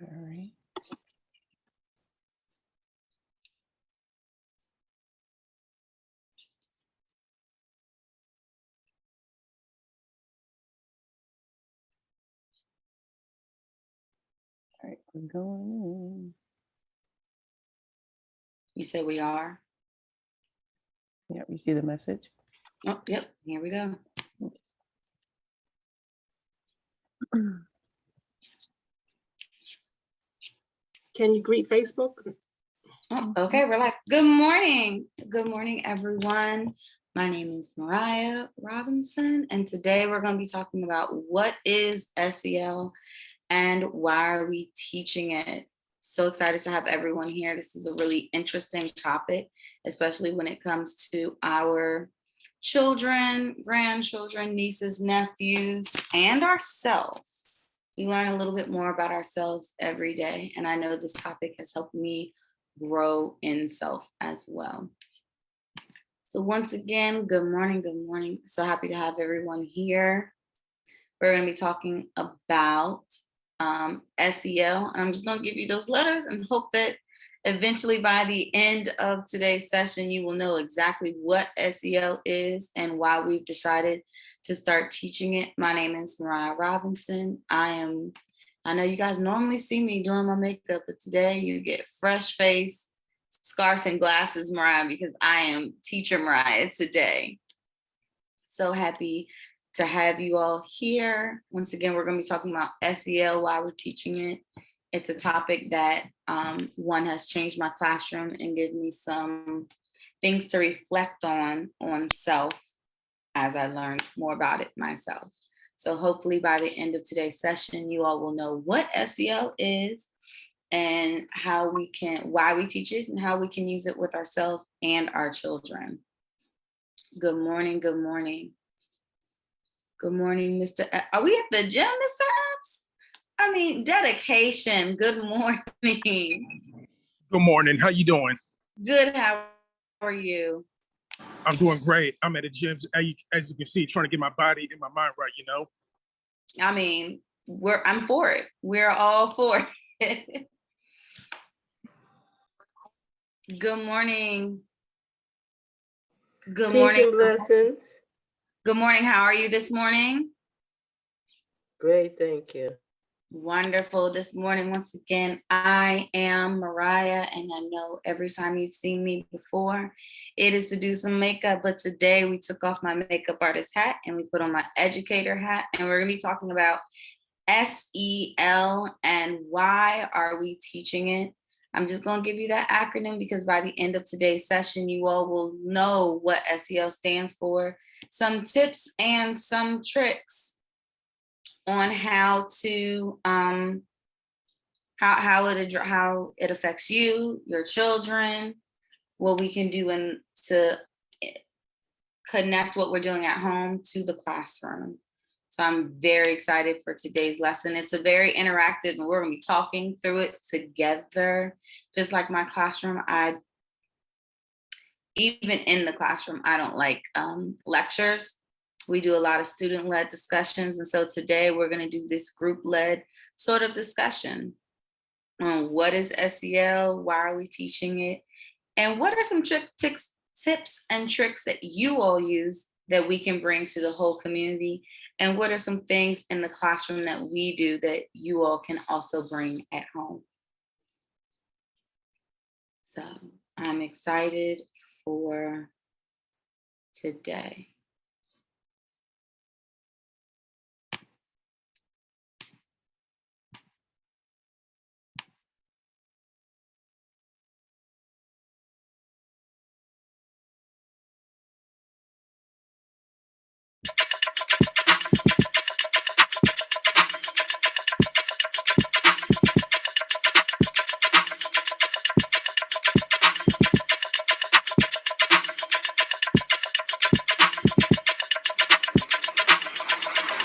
All right. All right, we're going You said we are? in. Yep, you see the message? Oh, yep, here we go. Can you greet Facebook? Oh, okay, we're like, good morning. Good morning, everyone. My name is Mariah Robinson, and today we're going to be talking about what is SEL and why are we teaching it. So excited to have everyone here. This is a really interesting topic, especially when it comes to our children, grandchildren, nieces, nephews, and ourselves. We learn a little bit more about ourselves every day, and I know this topic has helped me grow in self as well. So once again, good morning, good morning. So happy to have everyone here. We're going to be talking about SEL. I'm just going to give you those letters and hope that eventually by the end of today's session, you will know exactly what SEL is and why we've decided to start teaching it. My name is Mariah Robinson. I know you guys normally see me doing my makeup, but today you get fresh face, scarf, and glasses, Mariah, because I am teacher Mariah today. So happy to have you all here. Once again, we're going to be talking about SEL, why we're teaching it. It's a topic that one has changed my classroom and given me some things to reflect on self as I learned more about it myself. So hopefully by the end of today's session, you all will know what SEL is and why we teach it and how we can use it with ourselves and our children. Good morning, good morning. Good morning, Mr. Are we at the gym, Mr. Epps? I mean, dedication. Good morning. Good morning. How you doing? Good. How are you? I'm doing great. I'm at the gym, as you can see, trying to get my body and my mind right, you know? I mean, I'm for it. We're all for it. Good morning. Good morning. Peace and blessings. Good morning. How are you this morning? Great, thank you. Wonderful. This morning, once again, I am Mariah, and I know every time you've seen me before, it is to do some makeup, but today we took off my makeup artist hat and we put on my educator hat, and we're going to be talking about SEL and why are we teaching it. I'm just going to give you that acronym because by the end of today's session, you all will know what SEL stands for, some tips and some tricks on how to how it affects you, your children, what we can do to connect what we're doing at home to the classroom. So I'm very excited for today's lesson. It's a very interactive, and we're going to be talking through it together. Just like my classroom, even in the classroom, I don't like lectures. We do a lot of student-led discussions. And so today we're going to do this group-led sort of discussion on what is SEL, why are we teaching it, and what are some tips and tricks that you all use that we can bring to the whole community, and what are some things in the classroom that we do that you all can also bring at home. So I'm excited for today.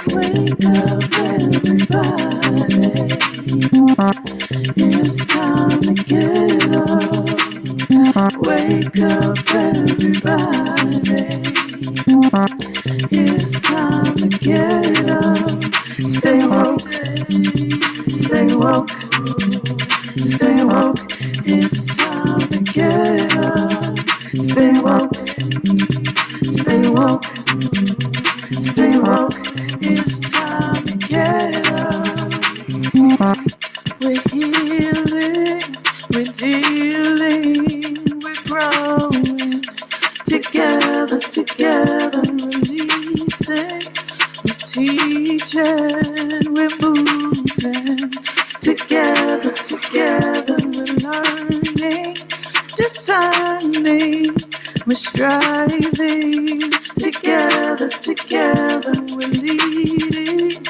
Wake up everybody, it's time to get up. Wake up everybody, it's time to get up. Stay woke, stay woke. woke, stay woke. It's time to get up. Stay woke, stay woke, stay woke. It's time to get up. We're healing, we're dealing, we're growing. Together, together, releasing. We're teaching, we're moving. Together, together, we're learning, discerning, we're striving. Together, together, we're leading,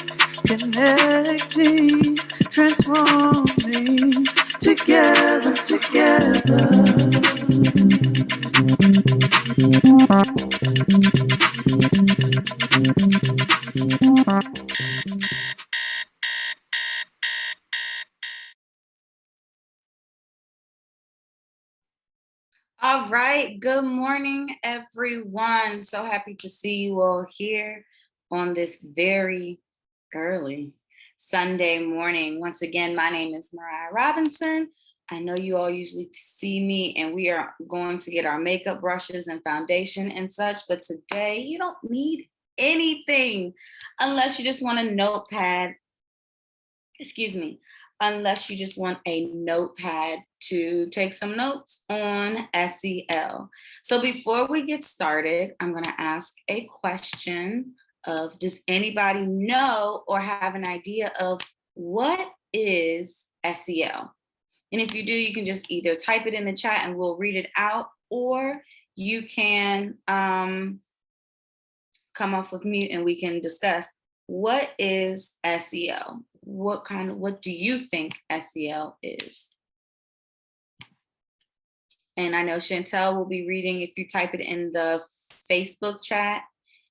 connecting, transforming. Together, together. All right. Good morning, everyone. So happy to see you all here on this very early Sunday morning. Once again, my name is Mariah Robinson. I know you all usually see me, and we are going to get our makeup brushes and foundation and such, but today you don't need anything unless you just want a notepad. Unless you just want a notepad to take some notes on SEL. So before we get started, I'm going to ask a question of, does anybody know or have an idea of what is SEL? And if you do, you can just either type it in the chat and we'll read it out, or you can come off of mute and we can discuss what is SEL. What do you think SEL is? And I know Chantel will be reading if you type it in the Facebook chat,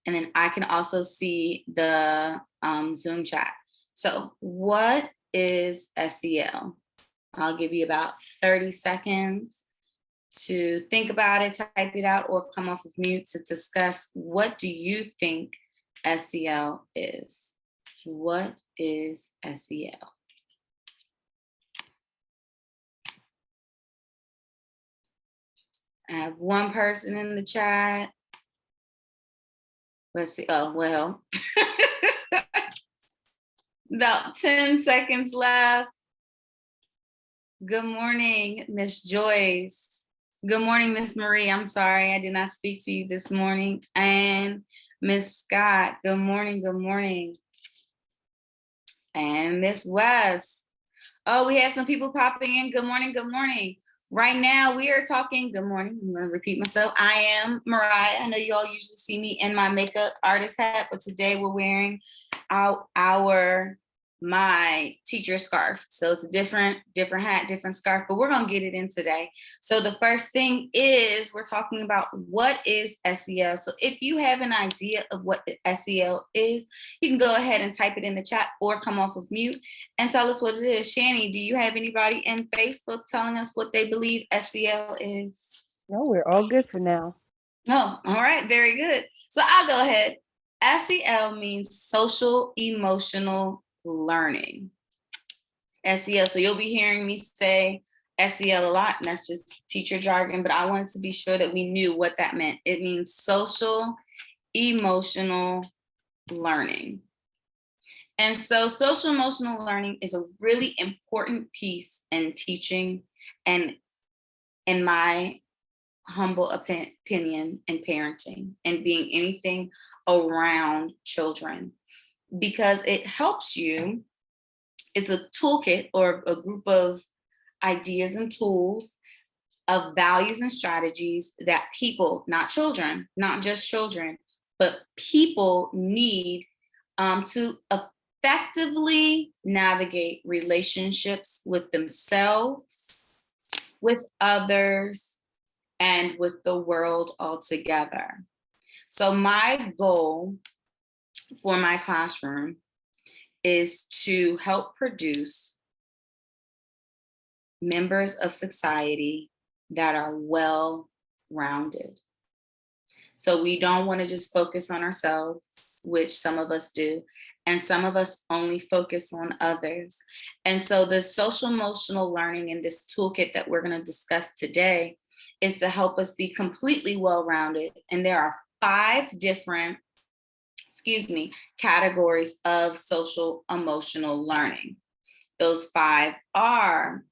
and then I can also see the Zoom chat. So what is SEL? I'll give you about 30 seconds to think about it, type it out, or come off of mute to discuss what do you think SEL is? What is SEL? I have one person in the chat. Let's see. Oh, well. About 10 seconds left. Good morning, Miss Joyce. Good morning, Miss Marie. I'm sorry I did not speak to you this morning. And Miss Scott, good morning, good morning. And Miss West. Oh, we have some people popping in. Good morning, good morning. Right now we are talking, good morning, I'm gonna repeat myself. I am Mariah. I know you all usually see me in my makeup artist hat, but today we're wearing my teacher scarf. So it's a different hat, different scarf, but we're gonna get it in today. So the first thing is we're talking about what is SEL. So if you have an idea of what the SEL is, you can go ahead and type it in the chat or come off of mute and tell us what it is. Shani, do you have anybody in Facebook telling us what they believe SEL is? No, we're all good for now. No, all right, very good. So I'll go ahead. SEL means social emotional learning. SEL, so you'll be hearing me say SEL a lot, and that's just teacher jargon, but I wanted to be sure that we knew what that meant. It means social emotional learning. And so social emotional learning is a really important piece in teaching and, in my humble opinion, in parenting and being anything around children, because it helps you. It's a toolkit or a group of ideas and tools of values and strategies that people, not children, not just children, but people need to effectively navigate relationships with themselves, with others, and with the world altogether. So my goal for my classroom is to help produce members of society that are well-rounded. So we don't want to just focus on ourselves, which some of us do, and some of us only focus on others. And so the social emotional learning in this toolkit that we're going to discuss today is to help us be completely well-rounded. And there are 5 different, categories of social emotional learning. Those 5 are,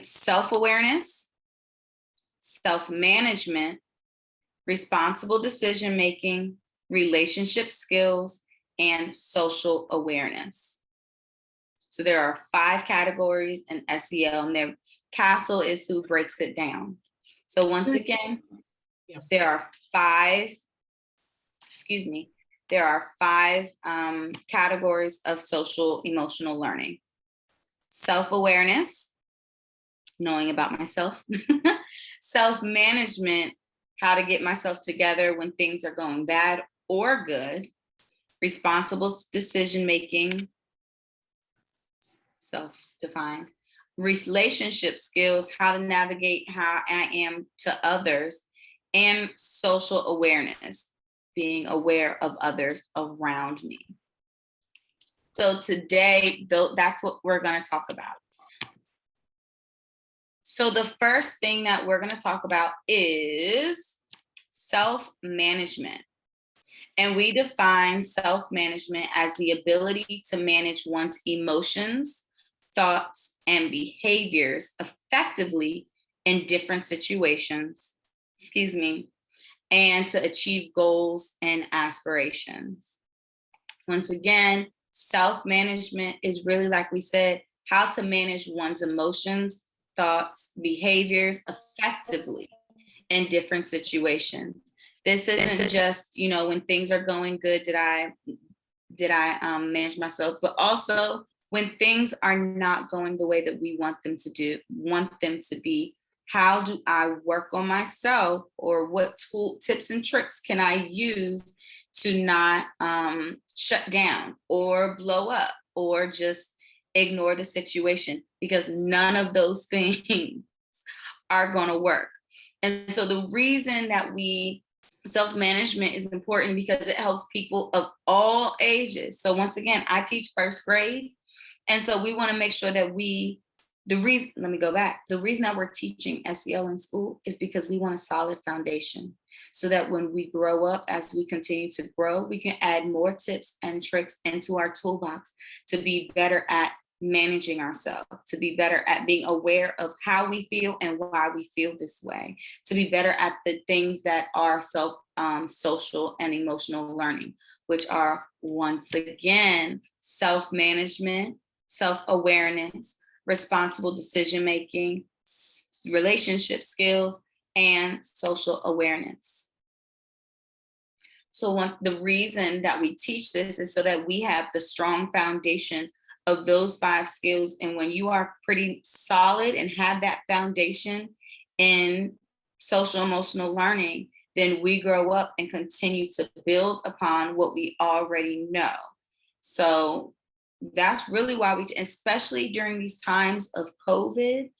self-awareness, self-management, responsible decision-making, relationship skills, and social awareness. So there are 5 categories in SEL, and their Castle is who breaks it down. So once again, there are 5, categories of social emotional learning. Self-awareness, knowing about myself. Self-management, how to get myself together when things are going bad or good. Responsible decision-making, self-defined. Relationship skills, how to navigate how I am to others. And social awareness, being aware of others around me. So today, that's what we're going to talk about. So the first thing that we're going to talk about is self-management. And we define self-management as the ability to manage one's emotions, thoughts, and behaviors effectively in different situations, and to achieve goals and aspirations. Once again, self-management is really, like we said, how to manage one's emotions, thoughts, behaviors effectively in different situations. This isn't just, when things are going good, did I manage myself, but also when things are not going the way that we want them to be, how do I work on myself, or what tips and tricks can I use to not shut down or blow up or just ignore the situation, because none of those things are going to work. And so the reason that self-management is important because it helps people of all ages. So once again, I teach first grade. And so we want to make sure that the reason that we're teaching SEL in school is because we want a solid foundation, so that when we grow up, as we continue to grow, we can add more tips and tricks into our toolbox to be better at managing ourselves, to be better at being aware of how we feel and why we feel this way, to be better at the things that are social and emotional learning, which are, once again, self-management, self-awareness, responsible decision-making, relationship skills, and social awareness. So the reason that we teach this is so that we have the strong foundation of those 5 skills. And when you are pretty solid and have that foundation in social emotional learning, then we grow up and continue to build upon what we already know. So that's really why especially during these times of COVID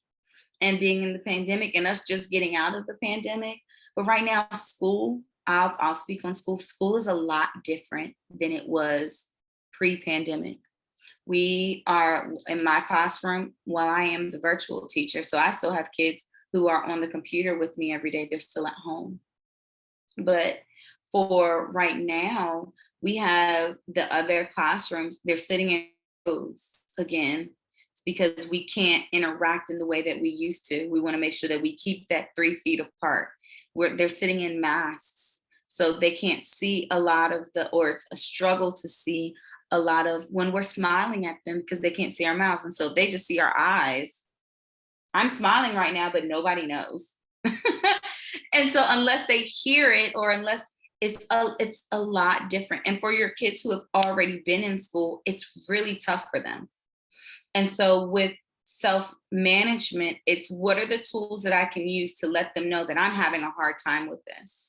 and being in the pandemic and us just getting out of the pandemic. But right now, school, I'll speak on school. School is a lot different than it was pre-pandemic. We are in my classroom, while I am the virtual teacher, so I still have kids who are on the computer with me every day. They're still at home. But for right now, we have the other classrooms, they're sitting in rows again. It's because we can't interact in the way that we used to. We want to make sure that we keep that 3 feet apart. They're sitting in masks, so they can't see a lot of or it's a struggle to see a lot of when we're smiling at them, because they can't see our mouths. And so they just see our eyes. I'm smiling right now, but nobody knows. And so unless they hear it, or unless it's a lot different. And for your kids who have already been in school, it's really tough for them. And so with self-management, it's what are the tools that I can use to let them know that I'm having a hard time with this.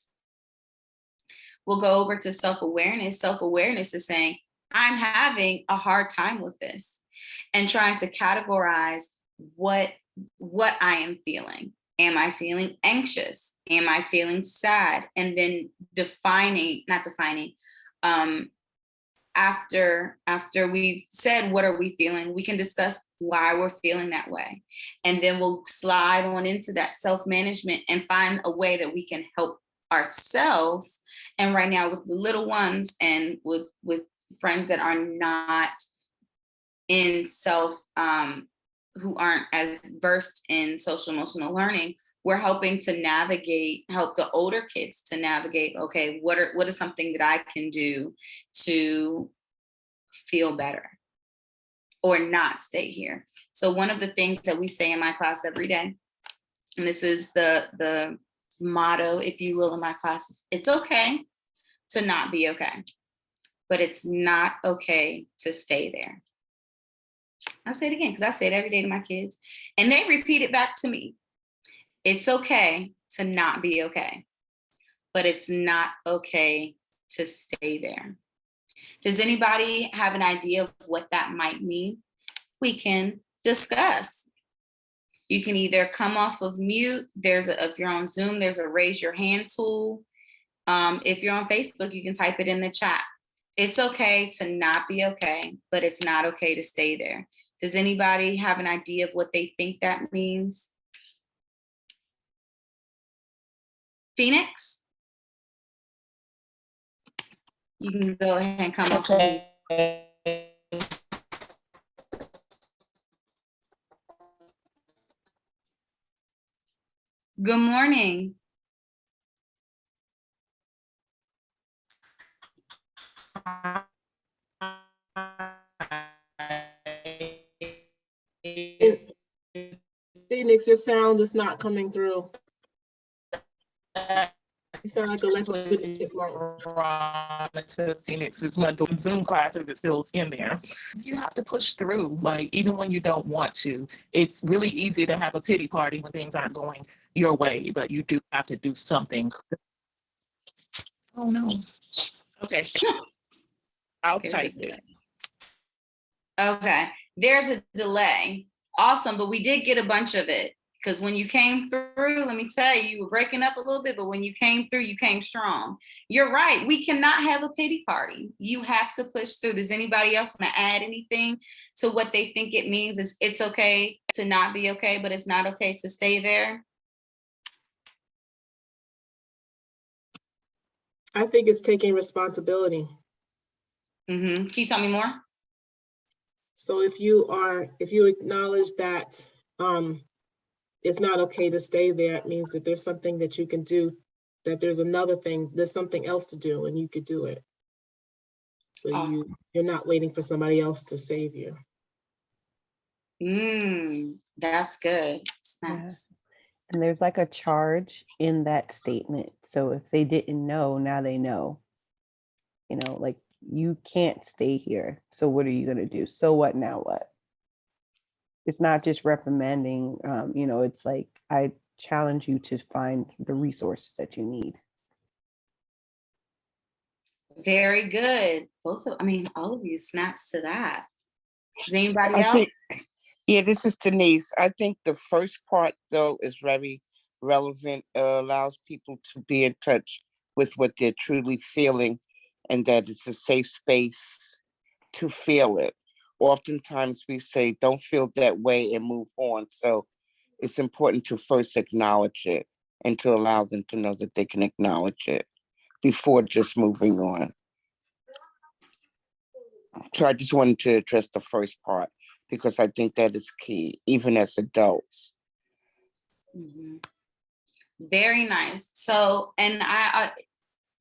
We'll go over to self-awareness. Self-awareness is saying, I'm having a hard time with this, and trying to categorize what I am feeling Am I feeling anxious? Am I feeling sad? And then after we've said what are we feeling, we can discuss why we're feeling that way. And then we'll slide on into that self-management and find a way that we can help ourselves. And right now with the little ones and with friends that are not in who aren't as versed in social emotional learning, we're helping to help the older kids to navigate, okay, what is something that I can do to feel better or not stay here? So one of the things that we say in my class every day, and this is the motto, if you will, in my class, it's okay to not be okay, but it's not okay to stay there. I'll say it again because I say it every day to my kids and they repeat it back to me. It's okay to not be okay, but it's not okay to stay there. Does anybody have an idea of what that might mean? We can discuss. You can either come off of mute. If you're on Zoom, there's a raise your hand tool. If you're on Facebook, you can type it in the chat. It's okay to not be okay, but it's not okay to stay there. Does anybody have an idea of what they think that means? Phoenix? You can go ahead and come off of mute. Good morning. Phoenix, your sound is not coming through. You sound like a electric chipmunk. To Phoenix is when doing Zoom classes, it's still in there. You have to push through, like even when you don't want to. It's really easy to have a pity party when things aren't going your way, but you do have to do something. Oh no. Okay. I'll type it. Okay, there's a delay. Awesome, but we did get a bunch of it. Because when you came through, let me tell you, you were breaking up a little bit, but when you came through, you came strong. You're right. We cannot have a pity party. You have to push through. Does anybody else want to add anything to what they think it means? It's okay to not be okay, but it's not okay to stay there? I think it's taking responsibility. Can you tell me more? So if you acknowledge that it's not okay to stay there, it means that there's something that you can do, that there's something else to do and you could do it. So Awesome. you're not waiting for somebody else to save you. That's good. Snaps. Yeah. And there's like a charge in that statement. So if they didn't know, now they know. You know, like you can't stay here. So what are you going to do? So what, now what? It's not just reprimanding, it's like, I challenge you to find the resources that you need. Very good. All of you snaps to that. Does anybody else? This is Denise. I think the first part, though, is very relevant. Allows people to be in touch with what they're truly feeling and that it's a safe space to feel it. Oftentimes we say, don't feel that way and move on. So it's important to first acknowledge it and to allow them to know that they can acknowledge it before just moving on. So I just wanted to address the first part because I think that is key, even as adults. Very nice. So, and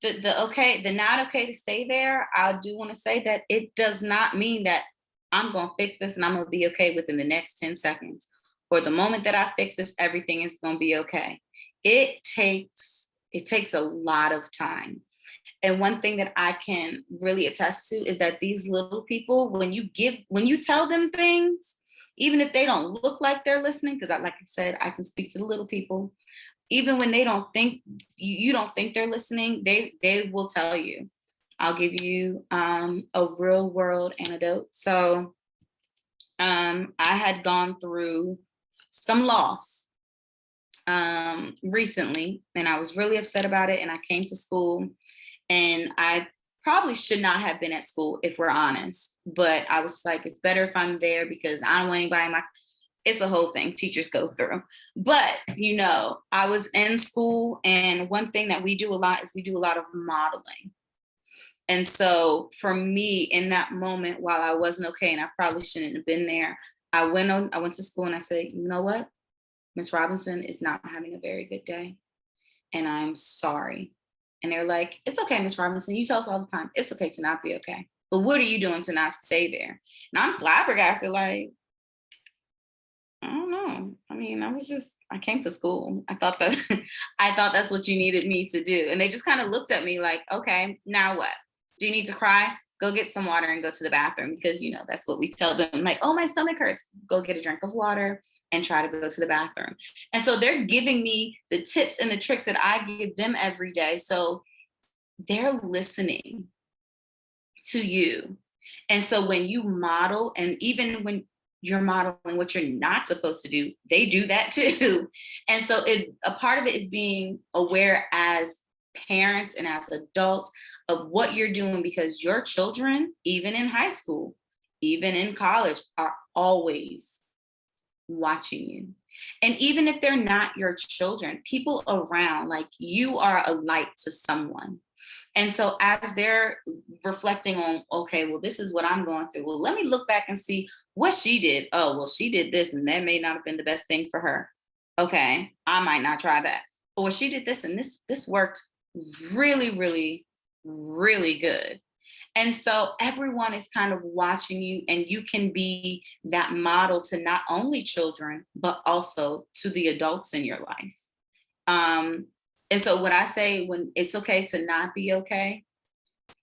the not okay to stay there, I do want to say that it does not mean that I'm going to fix this and I'm going to be okay within the next 10 seconds. Or the moment that I fix this, everything is going to be okay. It takes a lot of time. And one thing that I can really attest to is that these little people, when you tell them things, even if they don't look like they're listening, because like I said, I can speak to the little people, even when they don't think, you don't think they're listening, they will tell you. I'll give you a real world anecdote. So I had gone through some loss recently, and I was really upset about it. And I came to school, and I probably should not have been at school, if we're honest. But I was like, it's better if I'm there because I don't want anybody in my, it's a whole thing teachers go through. But, you know, I was in school, and one thing that we do a lot is we do a lot of modeling. And so for me in that moment, while I wasn't okay, and I probably shouldn't have been there, I went to school and I said, you know what? Miss Robinson is not having a very good day, and I'm sorry. And they're like, it's okay, Miss Robinson. You tell us all the time, it's okay to not be okay. But what are you doing to not stay there? And I'm flabbergasted, like, I don't know. I mean, I came to school. I thought that's what you needed me to do. And they just kind of looked at me like, okay, now what? Do you need to cry? Go get some water and go to the bathroom, because, you know, that's what we tell them. Like, oh, my stomach hurts. Go get a drink of water and try to go to the bathroom. And so they're giving me the tips and the tricks that I give them every day. So they're listening to you. And so when you model, and even when you're modeling what you're not supposed to do, they do that too. And so a part of it is being aware as parents and as adults of what you're doing, because your children, even in high school, even in college, are always watching you. And even if they're not your children, people around, like, you are a light to someone. And so as they're reflecting on, okay, well, this is what I'm going through. Well, let me look back and see what she did. Oh, well, she did this, and that may not have been the best thing for her. Okay, I might not try that. Or she did this, and this worked really, really, really good. And so everyone is kind of watching you, and you can be that model to not only children, but also to the adults in your life. And so what I say, when it's okay to not be okay,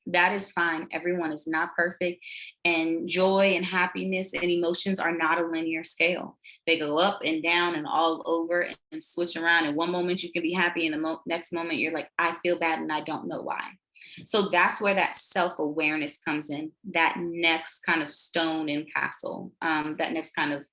that is fine. Everyone is not perfect, and joy and happiness and emotions are not a linear scale. They go up and down and all over and switch around. In one moment you can be happy, and the next moment you're like, I feel bad and I don't know why. So that's where that self-awareness comes in, that next kind of stone in castle, that next kind of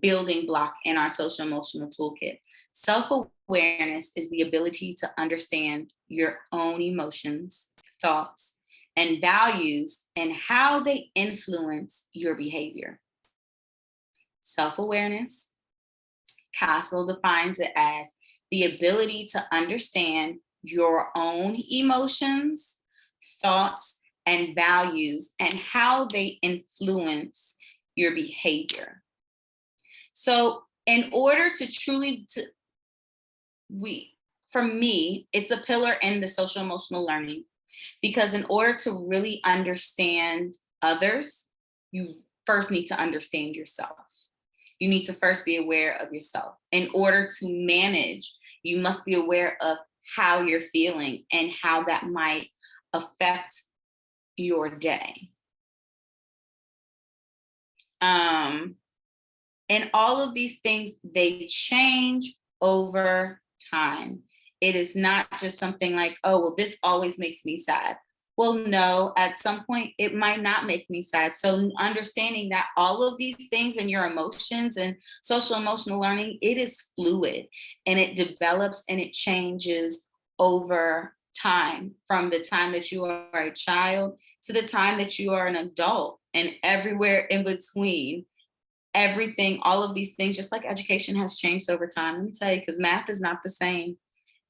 building block in our social emotional toolkit. Self-awareness is the ability to understand your own emotions, thoughts, and values, and how they influence your behavior. Self-awareness, Castle defines it as the ability to understand your own emotions, thoughts, and values, and how they influence your behavior. So in order to truly, for me, it's a pillar in the social emotional learning, because in order to really understand others, you first need to understand yourself. You need to first be aware of yourself. In order to manage, you must be aware of how you're feeling and how that might affect your day. And all of these things, they change over time. It is not just something like, oh, well, this always makes me sad. Well, no, at some point it might not make me sad. So understanding that all of these things and your emotions and social emotional learning, it is fluid, and it develops and it changes over time, from the time that you are a child to the time that you are an adult, and everywhere in between. Everything, all of these things, just like education has changed over time. Let me tell you, because math is not the same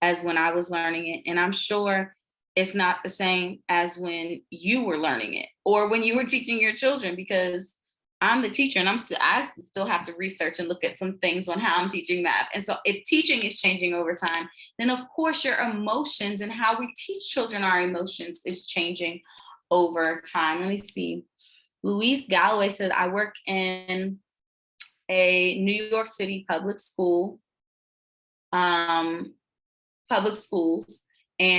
as when I was learning it. And I'm sure it's not the same as when you were learning it or when you were teaching your children, because I'm the teacher, and I still have to research and look at some things on how I'm teaching math. And so if teaching is changing over time, then of course your emotions and how we teach children our emotions is changing over time. Let me see. Louise Galloway said, I work in a New York City public schools, and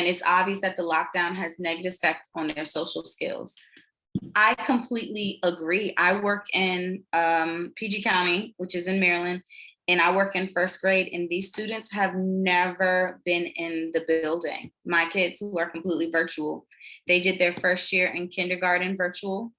it's obvious that the lockdown has negative effects on their social skills. I completely agree. I work in PG County, which is in Maryland, and I work in first grade, and these students have never been in the building. My kids, who are completely virtual, they did their first year in kindergarten virtual,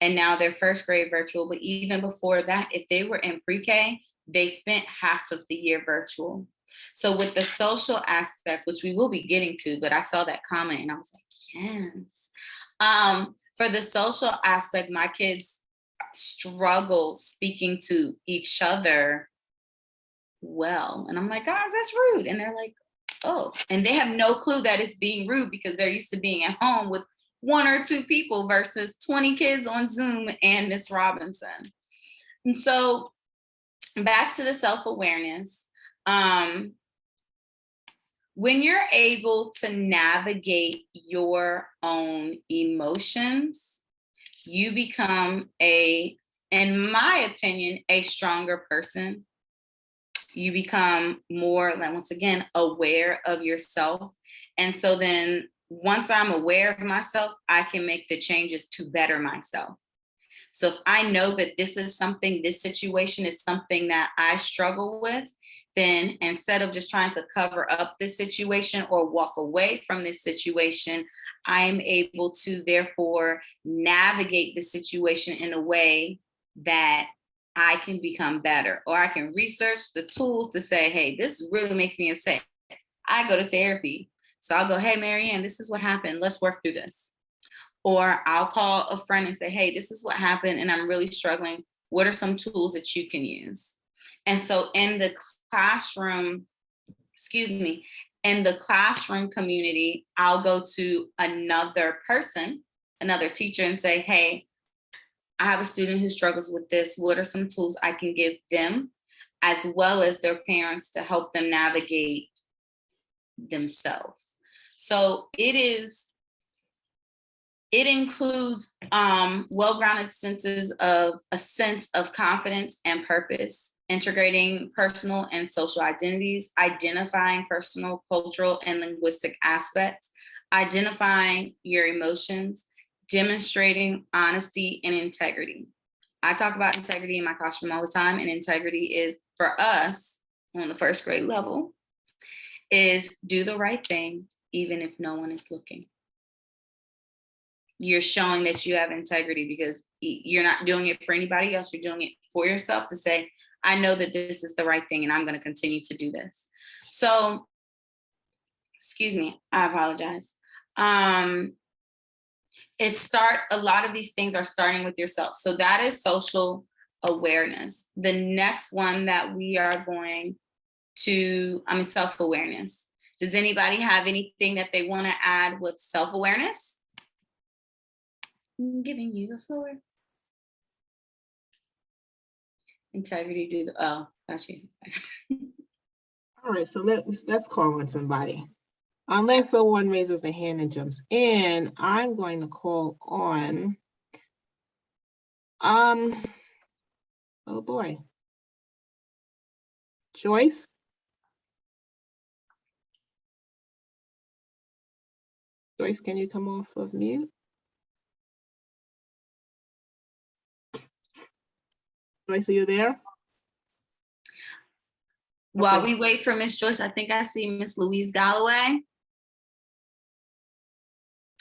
and now their first grade virtual. But even before that, if they were in pre-K, they spent half of the year virtual. So with the social aspect, which we will be getting to, but I saw that comment and I was like, yes. For the social aspect, my kids struggle speaking to each other well. And I'm like, guys, that's rude. And they're like, oh, and they have no clue that it's being rude because they're used to being at home with 1 or 2 people versus 20 kids on Zoom and Miss Robinson. And so back to the self-awareness. When you're able to navigate your own emotions, you become in my opinion, a stronger person. You become more, like, once again, aware of yourself. And so then once I'm aware of myself, I can make the changes to better myself. So if I know that this situation is something that I struggle with, then instead of just trying to cover up this situation or walk away from this situation, I am able to therefore navigate the situation in a way that I can become better, or I can research the tools to say, hey, this really makes me upset. I go to therapy. So I'll go, hey, Marianne, this is what happened. Let's work through this. Or I'll call a friend and say, hey, this is what happened and I'm really struggling. What are some tools that you can use? And so in the classroom community, I'll go to another person, another teacher, and say, hey, I have a student who struggles with this. What are some tools I can give them, as well as their parents, to help them navigate themselves? So it includes well-grounded sense of confidence and purpose, integrating personal and social identities, identifying personal, cultural, and linguistic aspects, identifying your emotions, demonstrating honesty and integrity. I talk about integrity in my classroom all the time, and integrity is, for us on the first grade level, is do the right thing even if no one is looking. You're showing that you have integrity because you're not doing it for anybody else. You're doing it for yourself to say, I know that this is the right thing and I'm going to continue to do this. So, excuse me, I apologize. A lot of these things are starting with yourself. So that is social awareness. The next one that we are going to, self-awareness. Does anybody have anything that they want to add with self-awareness? I'm giving you the floor. Integrity, that's you. All right, so let's call on somebody. Unless someone raises their hand and jumps in, I'm going to call on, oh boy, Joyce. Joyce, can you come off of mute? Joyce, are you there? While Okay. we wait for Miss Joyce, I think I see Miss Louise Galloway.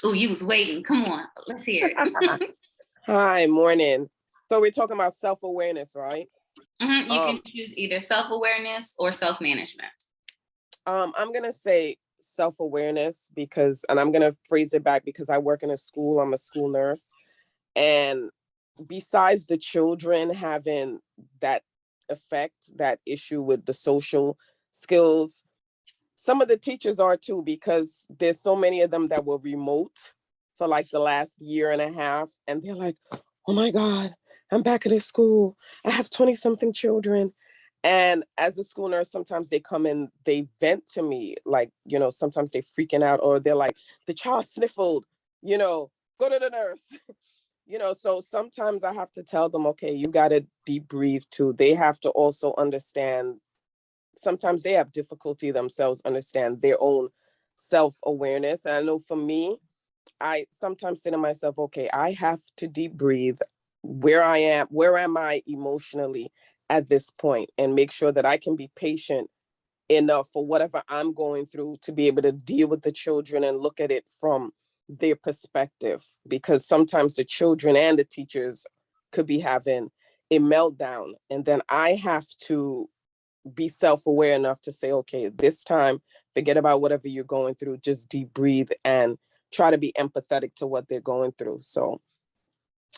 Oh, you was waiting. Come on, let's hear it. Hi, morning. So we're talking about self-awareness, right? You can choose either self-awareness or self-management. I'm gonna say self-awareness because, and I'm gonna phrase it back because I work in a school, I'm a school nurse. And besides the children having that effect, that issue with the social skills, some of the teachers are too, because there's so many of them that were remote for like the last year and a half. And they're like, oh my God, I'm back at a school. I have 20 something children. And as a school nurse, sometimes they come and they vent to me, like, sometimes they're freaking out, or they're like, the child sniffled, go to the nurse. So sometimes I have to tell them, okay, you got to deep breathe too. They have to also understand, sometimes they have difficulty themselves understand their own self-awareness. And I know for me, I sometimes say to myself, okay, I have to deep breathe where am I emotionally at this point, and make sure that I can be patient enough for whatever I'm going through to be able to deal with the children and look at it from their perspective, because sometimes the children and the teachers could be having a meltdown, and then I have to be self-aware enough to say, okay, this time, forget about whatever you're going through, just deep breathe and try to be empathetic to what they're going through. So,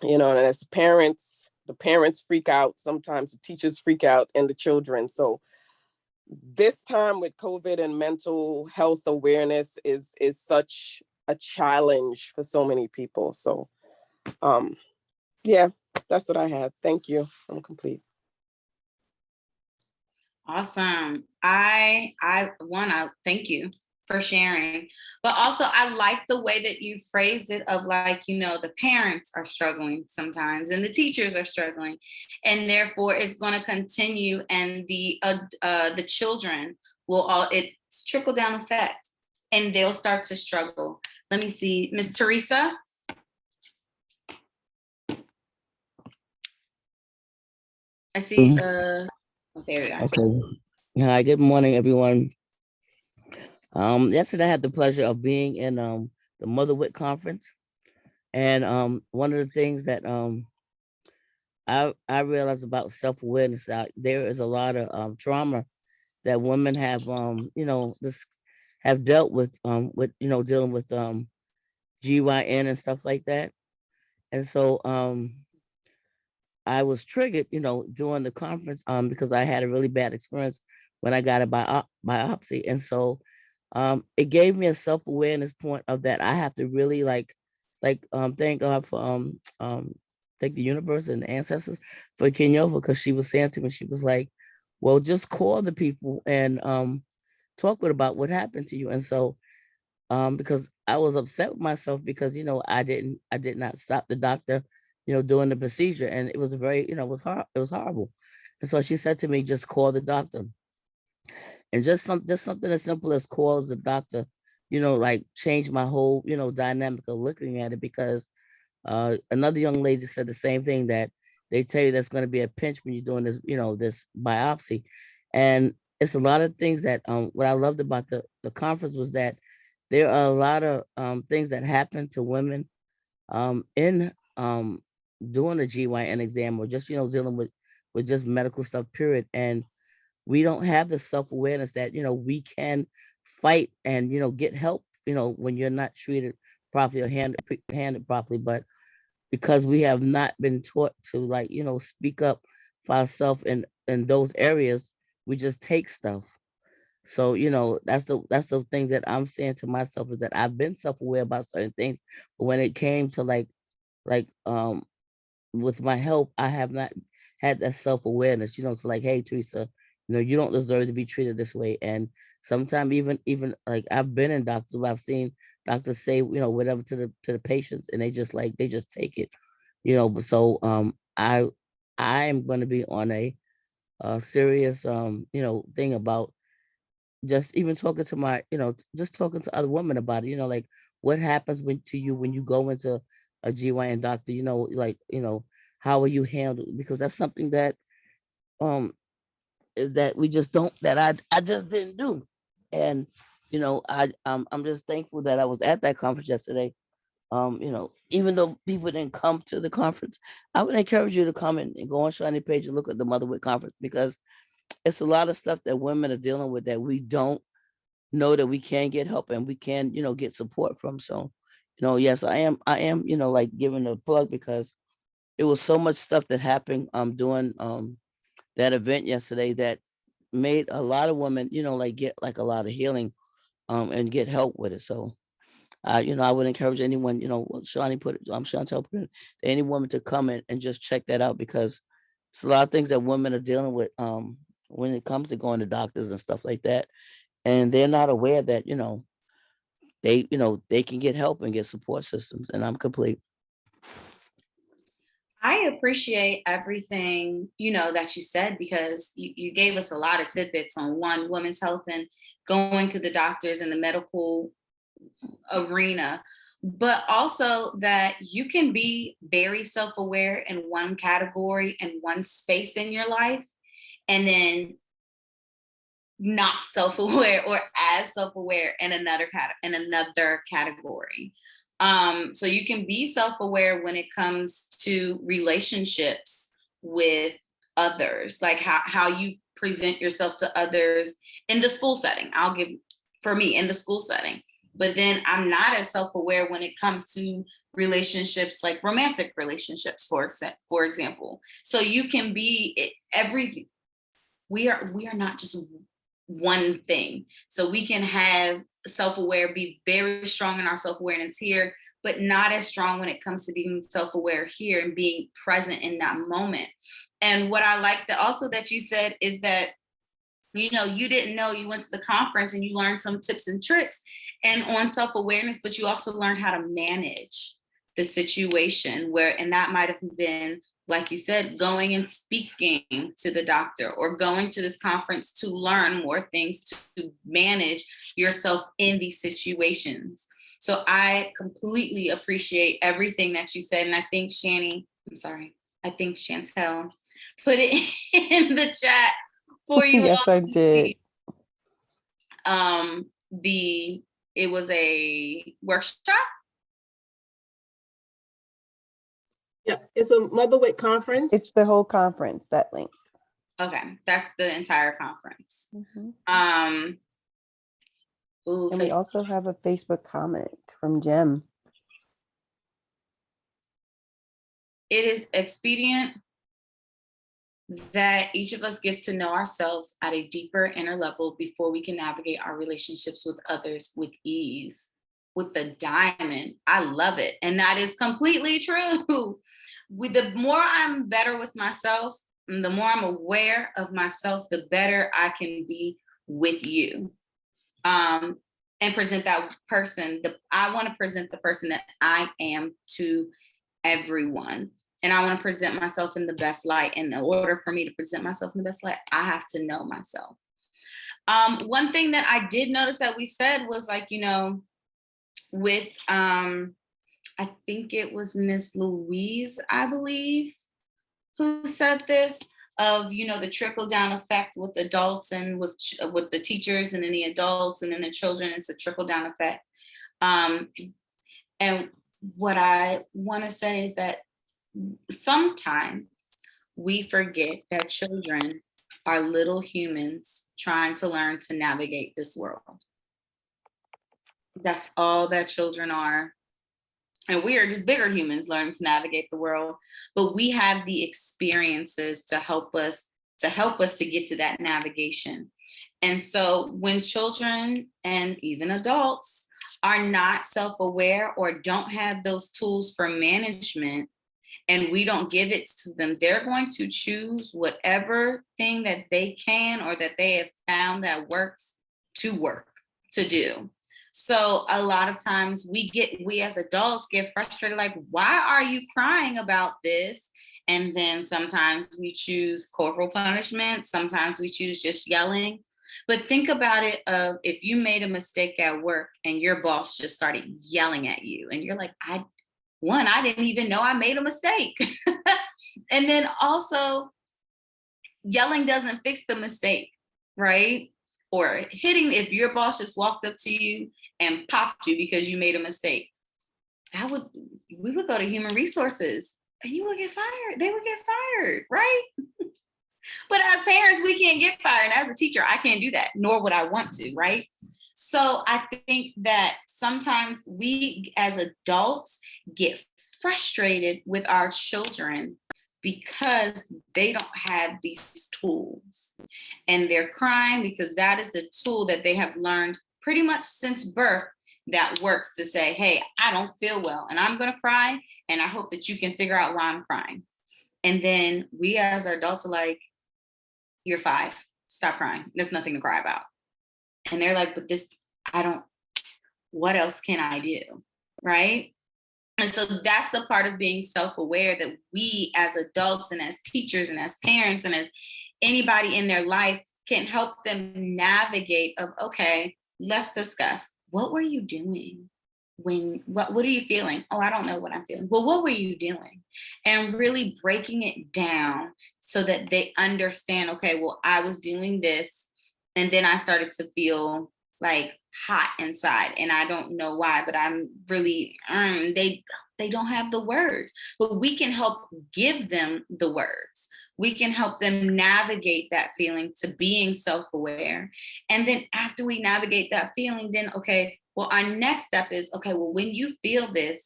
and as parents, the parents freak out, sometimes the teachers freak out, and the children. So this time with COVID and mental health awareness is such a challenge for so many people. So yeah, that's what I had. Thank you. I'm complete. Awesome. I thank you for sharing, but also I like the way that you phrased it of like, the parents are struggling sometimes and the teachers are struggling, and therefore it's going to continue, and the children will it's trickle down effect, and they'll start to struggle. Let me see, Miss Teresa. I see. There we go. Okay. Hi, good morning, everyone. Yesterday I had the pleasure of being in the Motherwit conference, and one of the things that I realized about self-awareness, there is a lot of trauma that women have this have dealt with dealing with GYN and stuff like that. And so I was triggered, during the conference because I had a really bad experience when I got a biopsy. And so it gave me a self-awareness point of that. I have to really thank God for thank the universe and the ancestors for Kenyova, because she was saying to me, she was like, well, just call the people and talk with about what happened to you. And so because I was upset with myself because I did not stop the doctor doing the procedure, and it was very it was horrible. And so she said to me, just call the doctor. And just something as simple as call the doctor, changed my whole dynamic of looking at it, because another young lady said the same thing, that they tell you that's going to be a pinch when you're doing this this biopsy. And it's a lot of things that what I loved about the conference was that there are a lot of things that happen to women in doing a GYN exam, or just dealing with just medical stuff, period. And we don't have the self-awareness that we can fight and get help when you're not treated properly or handled properly. But because we have not been taught to speak up for ourselves in those areas, we just take stuff. So that's the thing that I'm saying to myself, is that I've been self-aware about certain things, but when it came to like with my help, I have not had that self-awareness, so like, hey, Teresa, you don't deserve to be treated this way. And sometimes even like I've been in doctors where I've seen doctors say, whatever to the patients, and they just take it, but so I am going to be on a serious thing about just even talking to my, just talking to other women about it, like what happens when you go into a GYN doctor, how are you handled? Because that's something that that we just don't, that I just didn't do. And I'm just thankful that I was at that conference yesterday. Even though people didn't come to the conference, I would encourage you to come and go on Shiny page and look at the Motherwit conference, because it's a lot of stuff that women are dealing with that we don't know that we can get help and we can, get support from. So, yes, I am, like giving a plug, because it was so much stuff that happened during that event yesterday that made a lot of women, get a lot of healing and get help with it. So I would encourage anyone, Shawnee put it, Chantel put it, any woman to come in and just check that out, because it's a lot of things that women are dealing with when it comes to going to doctors and stuff like that. And they're not aware that, they can get help and get support systems. And I'm complete. I appreciate everything, that you said, because you gave us a lot of tidbits on women's health and going to the doctors and the medical arena, but also that you can be very self-aware in one category and one space in your life, and then not self-aware or as self-aware in another category. So you can be self-aware when it comes to relationships with others, like how you present yourself to others in the school setting. For me, in the school setting. But then I'm not as self-aware when it comes to relationships, like romantic relationships, for example. So you can be everything. We are not just one thing. So we can have self-aware, be very strong in our self-awareness here, but not as strong when it comes to being self-aware here and being present in that moment. And what I like that you said is that, you know, you didn't know, you went to the conference and you learned some tips and tricks and on self-awareness, but you also learned how to manage the situation and that might've been, like you said, going and speaking to the doctor or going to this conference to learn more things to manage yourself in these situations. So I completely appreciate everything that you said. And I think Chantel put it in the chat for you. Yes, I did. It was a workshop. Yeah, it's a Motherwick conference. It's the whole conference, that link. Okay, that's the entire conference. And we also have a Facebook comment from Jem. It is expedient that each of us gets to know ourselves at a deeper inner level before we can navigate our relationships with others with ease. With the diamond, I love it. And that is completely true. The more I'm better with myself, and the more I'm aware of myself, the better I can be with you. And present that person. I want to present the person that I am to everyone. And I want to present myself in the best light. And in order for me to present myself in the best light, I have to know myself. One thing that I did notice that we said was, like, you know, with, I think it was Miss Louise, I believe, who said this, of, you know, the trickle down effect with adults and with the teachers and then the adults and then the children. It's a trickle down effect. And what I want to say is that sometimes we forget that children are little humans trying to learn to navigate this world. That's all that children are. And we are just bigger humans learning to navigate the world, but we have the experiences to help us to get to that navigation. And so when children and even adults are not self-aware or don't have those tools for management, and we don't give it to them, they're going to choose whatever thing that they can or that they have found that works to do. So a lot of times we as adults get frustrated, like, why are you crying about this? And then sometimes we choose corporal punishment. Sometimes we choose just yelling. But think about it, if you made a mistake at work and your boss just started yelling at you and you're like, I didn't even know I made a mistake. And then also yelling doesn't fix the mistake, right? Or hitting, if your boss just walked up to you and popped you because you made a mistake, we would go to human resources and you would get fired. They would get fired, right? But as parents, we can't get fired. And as a teacher, I can't do that, nor would I want to, right? So I think that sometimes we as adults get frustrated with our children because they don't have these tools. And they're crying because that is the tool that they have learned pretty much since birth that works to say, hey, I don't feel well and I'm gonna cry and I hope that you can figure out why I'm crying. And then we as adults are like, you're 5, stop crying. There's nothing to cry about. And they're like, but what else can I do, right? And so that's the part of being self-aware that we as adults and as teachers and as parents and as anybody in their life can help them navigate of, okay, let's discuss, what were you doing? What are you feeling? Oh, I don't know what I'm feeling. Well, what were you doing? And really breaking it down so that they understand, okay, well, I was doing this and then I started to feel like hot inside, and I don't know why, but I'm really they don't have the words, but we can help give them the words. We can help them navigate that feeling to being self-aware. And then after we navigate that feeling, then okay, well, our next step is, okay, well, when you feel this,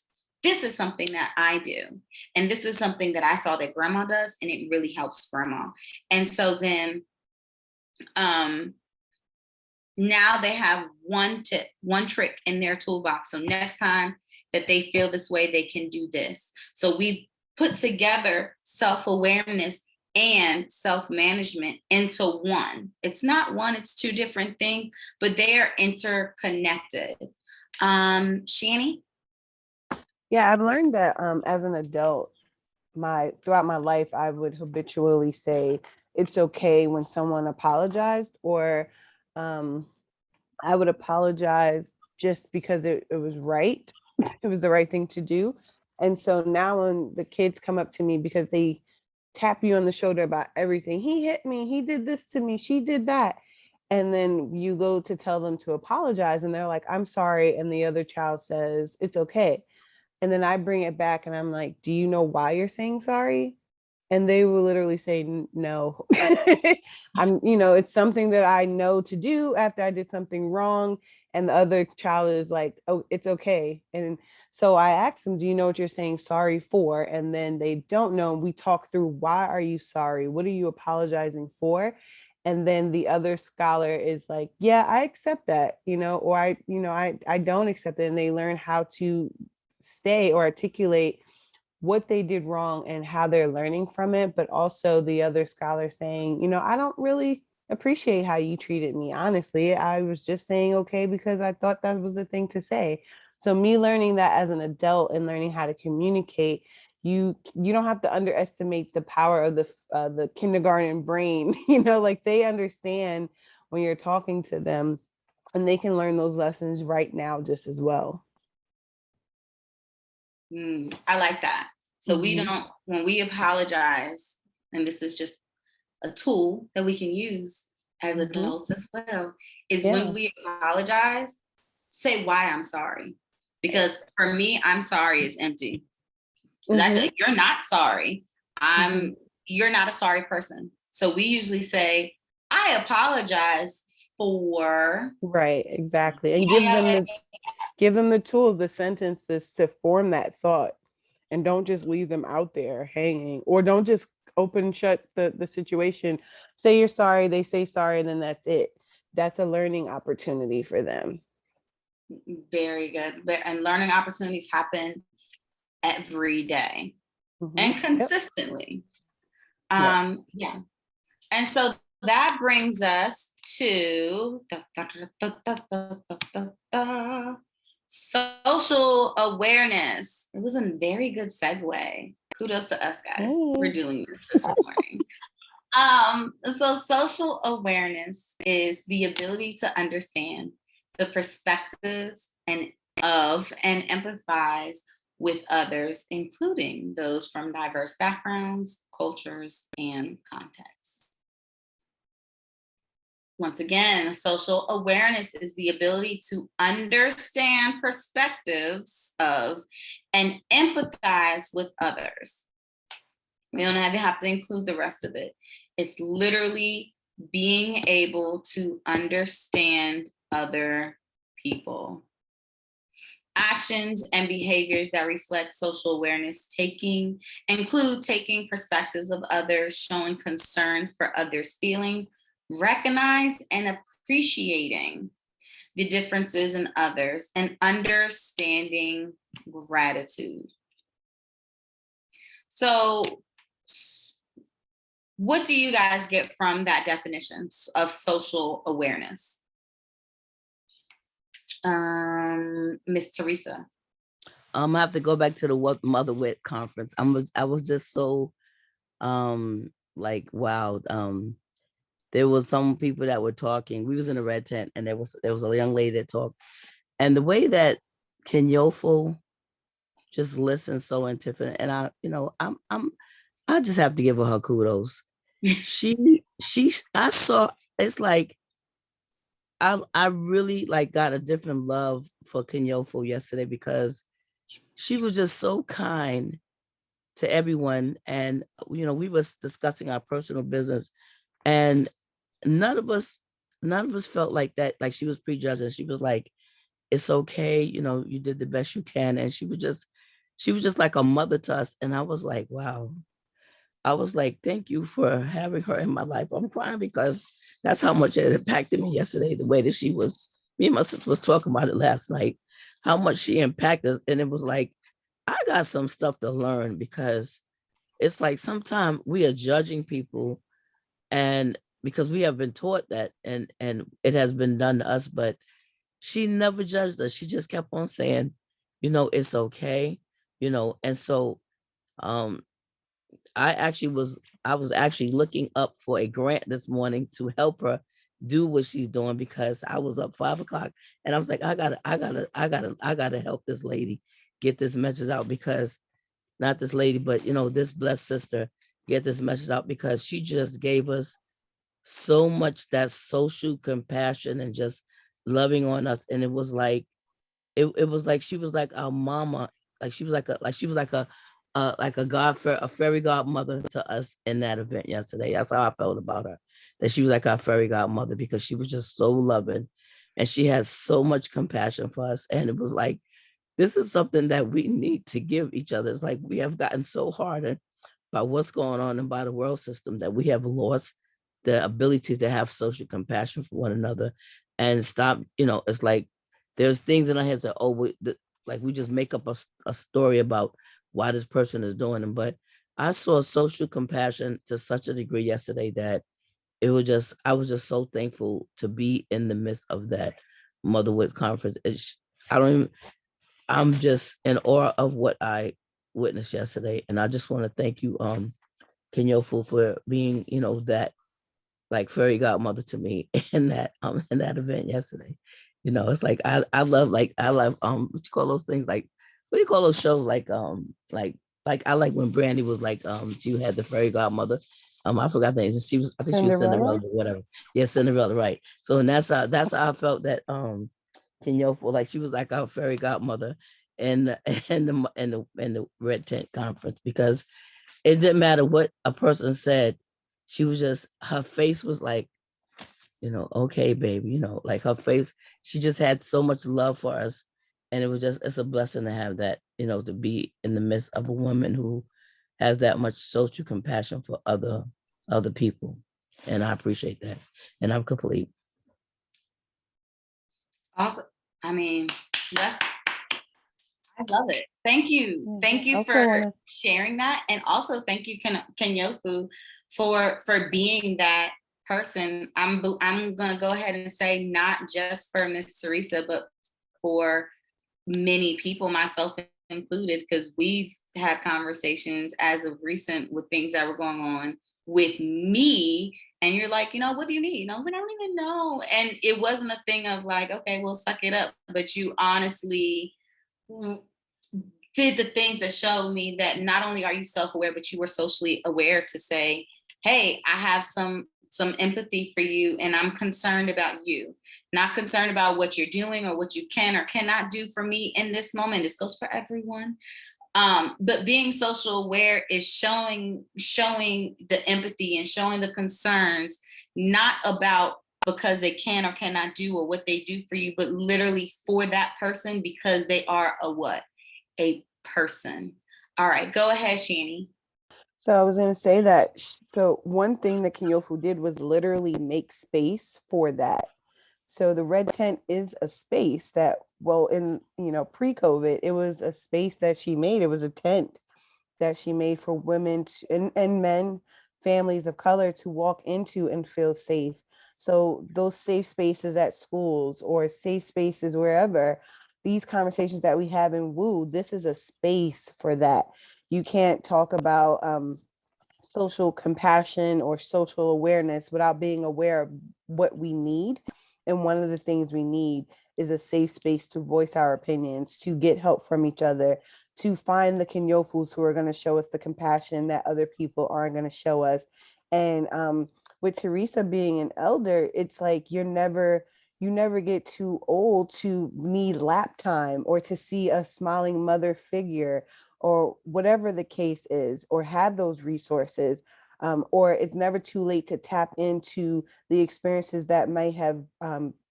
this is something that I do, and this is something that I saw that grandma does, and it really helps grandma. And so then now they have one tip, one trick in their toolbox. So next time that they feel this way, they can do this. So we put together self-awareness and self-management into one. It's not one, it's two different things, but they are interconnected. Shani? Yeah, I've learned that as an adult, throughout my life, I would habitually say it's okay when someone apologized, or I would apologize just because it was right. It was the right thing to do. And so now when the kids come up to me because they tap you on the shoulder about everything, he hit me, he did this to me, she did that. And then you go to tell them to apologize and they're like, I'm sorry. And the other child says, it's okay. And then I bring it back and I'm like, do you know why you're saying sorry? And they will literally say, no. It's something that I know to do after I did something wrong. And the other child is like, oh, it's okay. And so I asked them, do you know what you're saying sorry for? And then they don't know. We talk through, why are you sorry? What are you apologizing for? And then the other scholar is like, yeah, I accept that, or I don't accept it. And they learn how to say or articulate what they did wrong and how they're learning from it. But also the other scholar saying, I don't really appreciate how you treated me. Honestly, I was just saying okay because I thought that was the thing to say. So me learning that as an adult and learning how to communicate, you don't have to underestimate the power of the kindergarten brain. Like they understand when you're talking to them, and they can learn those lessons right now just as well. I like that. So we don't, when we apologize, and this is just a tool that we can use as adults as well, is when we apologize, say why I'm sorry. Because for me, I'm sorry is empty. You're not sorry. You're not a sorry person. So we usually say, I apologize for. Right, exactly. And give them the tools, the sentences to form that thought, and don't just leave them out there hanging, or don't just open and shut the situation. Say you're sorry, they say sorry, and then that's it. That's a learning opportunity for them. Very good. And learning opportunities happen every day and consistently. Yeah. And so that brings us to social awareness. It was a very good segue. Kudos to us, guys. We're doing this morning. So social awareness is the ability to understand the perspectives and empathize with others, including those from diverse backgrounds, cultures, and contexts. Once again, social awareness is the ability to understand perspectives of and empathize with others. We don't have to include the rest of it. It's literally being able to understand other people. Actions and behaviors that reflect social awareness include taking perspectives of others, showing concerns for others' feelings, recognize and appreciating the differences in others, and understanding gratitude. So what do you guys get from that definition of social awareness? Miss Teresa. I have to go back to the Mother Wit conference. I was just so like wow. There was some people that were talking. We was in a red tent, and there was a young lady that talked, and the way that Kenyofo just listened so intimate, and I just have to give her kudos. I saw, it's like I really like got a different love for Kenyofu yesterday because she was just so kind to everyone. And we was discussing our personal business, and none of us felt like that, like she was prejudging. She was like, it's okay, you did the best you can. And she was just like a mother to us. And I was like, wow. I was like, thank you for having her in my life. I'm crying because that's how much it impacted me yesterday, the way that she was. Me and my sister was talking about it last night, how much she impacted us. And it was like, I got some stuff to learn, because it's like sometimes we are judging people, and because we have been taught that, and it has been done to us, but she never judged us. She just kept on saying, it's okay, and so um I was actually looking up for a grant this morning to help her do what she's doing, because I was up 5 o'clock and I was like, I gotta help this lady get this message out, because not this lady, but this blessed sister, get this message out, because she just gave us so much that social compassion and just loving on us. And it was like, it was like she was like our mama, like she was like a a fairy godmother to us in that event yesterday. That's how I felt about her. That she was like our fairy godmother, because she was just so loving, and she has so much compassion for us. And it was like, this is something that we need to give each other. It's like we have gotten so hardened by what's going on and by the world system that we have lost the ability to have social compassion for one another and stop. It's like there's things in our heads that, like we just make up a story about why this person is doing them. But I saw social compassion to such a degree yesterday that I was just so thankful to be in the midst of that Motherhood conference. I don't even, I'm just in awe of what I witnessed yesterday. And I just want to thank you, Kenyofu, for being, that like fairy godmother to me in that event yesterday. It's like I love what you call those things, like what do you call those shows, like I like when Brandy was like she had the fairy godmother. I forgot the name. I think she was Cinderella Cinderella. or whatever. Yeah, Cinderella, right. So and that's how I felt that Kenyofu, like she was like our fairy godmother in the red tent conference, because it didn't matter what a person said. She was just, her face was like, okay, baby, like her face, she just had so much love for us. And it's a blessing to have that, to be in the midst of a woman who has that much social compassion for other people. And I appreciate that. And I'm complete. Awesome. I mean, I love it. Thank you. Thank you Also for wanna sharing that. And also thank you, Kenyofu, for being that person. I'm gonna go ahead and say, not just for Miss Teresa, but for many people, myself included, because we've had conversations as of recent with things that were going on with me. And you're like, what do you need? And I was like, I don't even know. And it wasn't a thing of like, okay, we'll suck it up. But you honestly did the things that showed me that not only are you self-aware, but you were socially aware to say, hey, I have some empathy for you, and I'm concerned about you, not concerned about what you're doing or what you can or cannot do for me in this moment. This goes for everyone. But being social aware is showing the empathy and showing the concerns, not about because they can or cannot do or what they do for you, but literally for that person, because they are a person. All right, go ahead, Shani. So I was going to say that. So one thing that Kinyofu did was literally make space for that. So the red tent is a space that, well, in pre-COVID, it was a space that she made. It was a tent that she made for women and men, families of color, to walk into and feel safe. So those safe spaces at schools or safe spaces wherever, these conversations that we have in Woo, this is a space for that. You can't talk about social compassion or social awareness without being aware of what we need. And one of the things we need is a safe space to voice our opinions, to get help from each other, to find the Kenyofus who are going to show us the compassion that other people aren't going to show us. And with Teresa being an elder, it's like you're never you never get too old to need lap time or to see a smiling mother figure or whatever the case is, or have those resources. Or it's never too late to tap into the experiences that might have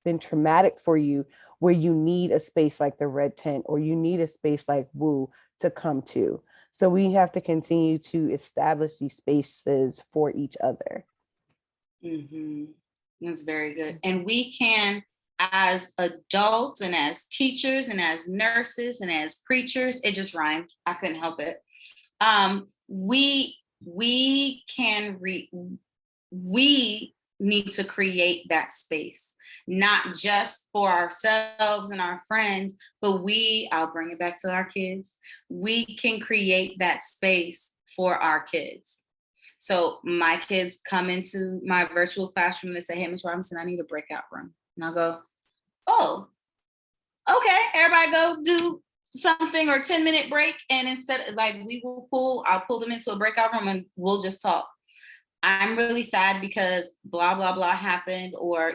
been traumatic for you, where you need a space like the Red Tent, or you need a space like Woo to come to. So we have to continue to establish these spaces for each other. That's very good. And we can, as adults and as teachers and as nurses and as preachers, it just rhymed. I couldn't help it. We need to create that space, not just for ourselves and our friends, but I'll bring it back to our kids. We can create that space for our kids. So my kids come into my virtual classroom and they say, hey, Ms. Robinson, I need a breakout room. And I'll go, oh, okay, everybody go do something, or 10-minute break. And instead, like, I'll pull them into a breakout room and we'll just talk. I'm really sad because blah, blah, blah happened. Or,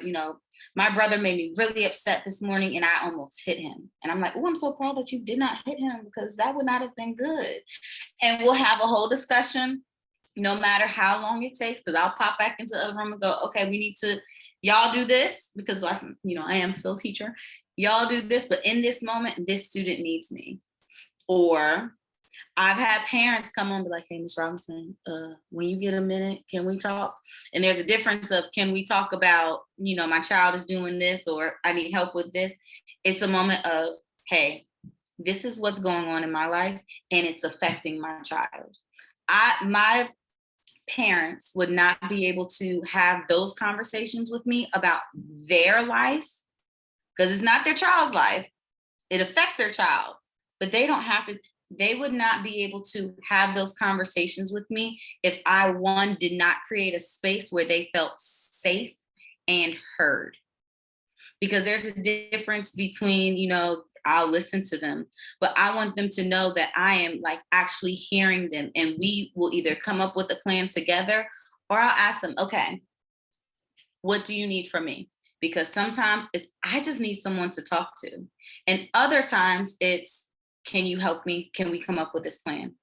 my brother made me really upset this morning and I almost hit him. And I'm like, oh, I'm so proud that you did not hit him, because that would not have been good. And we'll have a whole discussion, no matter how long it takes, because I'll pop back into the other room and go, okay, we need to, y'all do this, because I am still a teacher. Y'all do this, but in this moment, this student needs me. Or I've had parents come on and be like, hey, Ms. Robinson, when you get a minute, can we talk? And there's a difference of, can we talk about, my child is doing this, or I need help with this. It's a moment of, hey, this is what's going on in my life and it's affecting my child. My parents would not be able to have those conversations with me about their life, because it's not their child's life. It affects their child, but they would not be able to have those conversations with me if I, one, did not create a space where they felt safe and heard. Because there's a difference between, I'll listen to them, but I want them to know that I am actually hearing them, and we will either come up with a plan together, or I'll ask them, okay, what do you need from me? Because sometimes I just need someone to talk to. And other times it's, can you help me? Can we come up with this plan?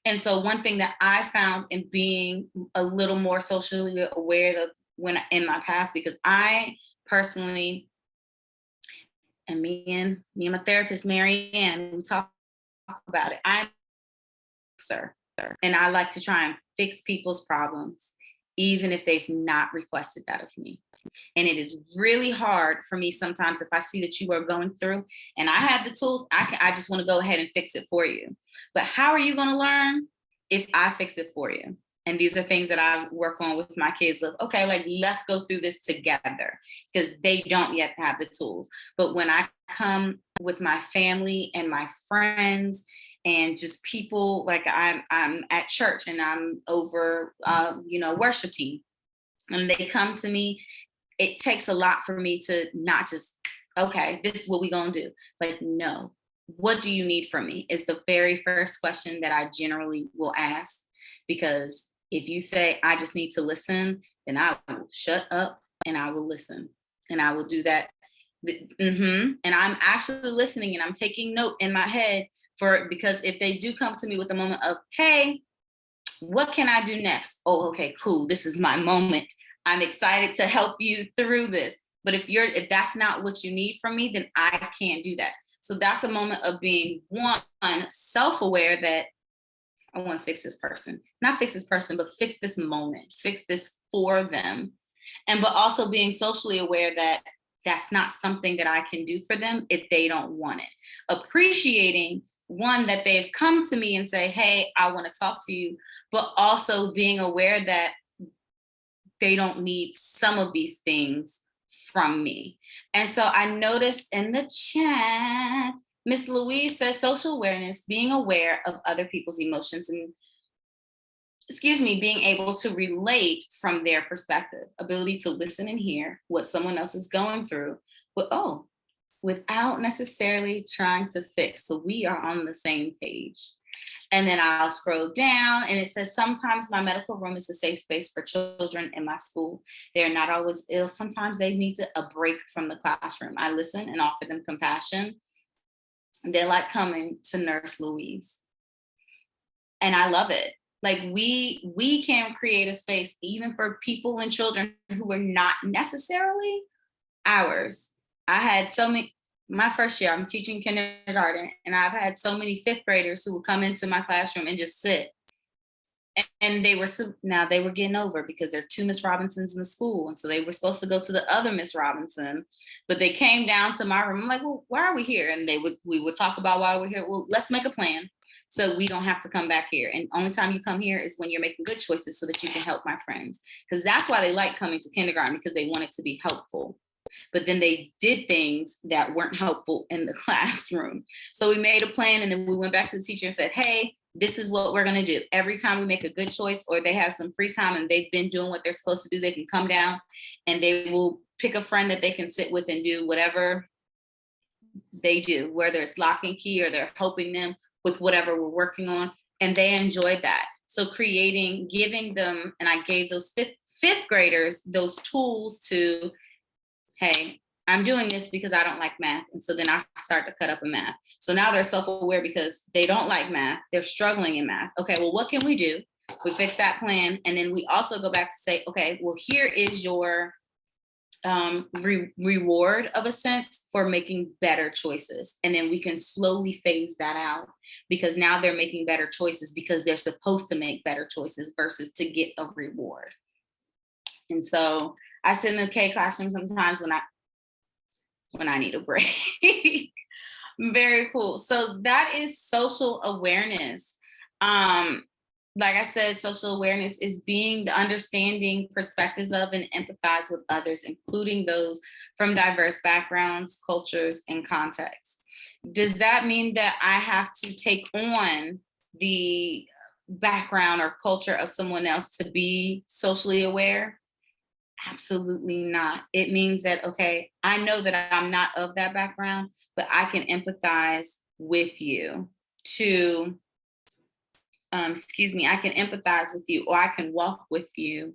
And so one thing that I found in being a little more socially aware of in my past, because I personally, and me and my therapist, Mary Ann, we talk about it. I'm a fixer, and I like to try and fix people's problems, even if they've not requested that of me. And it is really hard for me sometimes if I see that you are going through and I have the tools, I just want to go ahead and fix it for you. But how are you going to learn if I fix it for you? And these are things that I work on with my kids of, okay, let's go through this together, because they don't yet have the tools. But when I come with my family and my friends and just people, I'm at church and I'm over, worship team, and they come to me, it takes a lot for me to not just, okay, this is what we're going to do. No, what do you need from me is the very first question that I generally will ask. Because if you say, I just need to listen, then I will shut up and I will listen. And I will do that. And I'm actually listening and I'm taking note in my head because if they do come to me with a moment of, hey, what can I do next? Oh, okay, cool. This is my moment. I'm excited to help you through this. But if that's not what you need from me, then I can't do that. So that's a moment of being, one, self-aware that I want to fix this person. Not fix this person, but fix this moment, fix this for them. But also being socially aware that that's not something that I can do for them if they don't want it. Appreciating, one, that they've come to me and say, hey, I want to talk to you, but also being aware that they don't need some of these things from me. And so I noticed in the chat, Miss Louise says social awareness, being aware of other people's emotions and, being able to relate from their perspective, ability to listen and hear what someone else is going through, without necessarily trying to fix. So we are on the same page. And then I'll scroll down and it says, sometimes my medical room is a safe space for children in my school. They're not always ill. Sometimes they need a break from the classroom. I listen and offer them compassion. They like coming to Nurse Louise. And I love it. Like we can create a space even for people and children who are not necessarily ours. I had so many, my first year, I'm teaching kindergarten, and I've had so many fifth graders who would come into my classroom and just sit. And now they were getting over because there are 2 Miss Robinsons in the school. And so they were supposed to go to the other Miss Robinson, but they came down to my room. I'm like, well, why are we here? And we would talk about why we're here. Well, let's make a plan so we don't have to come back here. And only time you come here is when you're making good choices so that you can help my friends. Because that's why they like coming to kindergarten, because they want it to be helpful. But then they did things that weren't helpful in the classroom. So we made a plan, and then we went back to the teacher and said, hey, this is what we're going to do. Every time we make a good choice or they have some free time and they've been doing what they're supposed to do, they can come down and they will pick a friend that they can sit with and do whatever they do, whether it's lock and key or they're helping them with whatever we're working on. And they enjoyed that. So giving them, and I gave those fifth graders those tools to, hey, I'm doing this because I don't like math. And so then I start to cut up in math. So now they're self-aware because they don't like math. They're struggling in math. Okay, well, what can we do? We fix that plan. And then we also go back to say, okay, well, here is your reward of a sense for making better choices. And then we can slowly phase that out because now they're making better choices because they're supposed to make better choices versus to get a reward. And so I sit in the K classroom sometimes when I need a break. Very cool. So that is social awareness. Like I said, social awareness is being the understanding perspectives of and empathize with others, including those from diverse backgrounds, cultures, and contexts. Does that mean that I have to take on the background or culture of someone else to be socially aware? Absolutely not. It means that, okay, I know that I'm not of that background, but I can empathize with you I can empathize with you, or I can walk with you,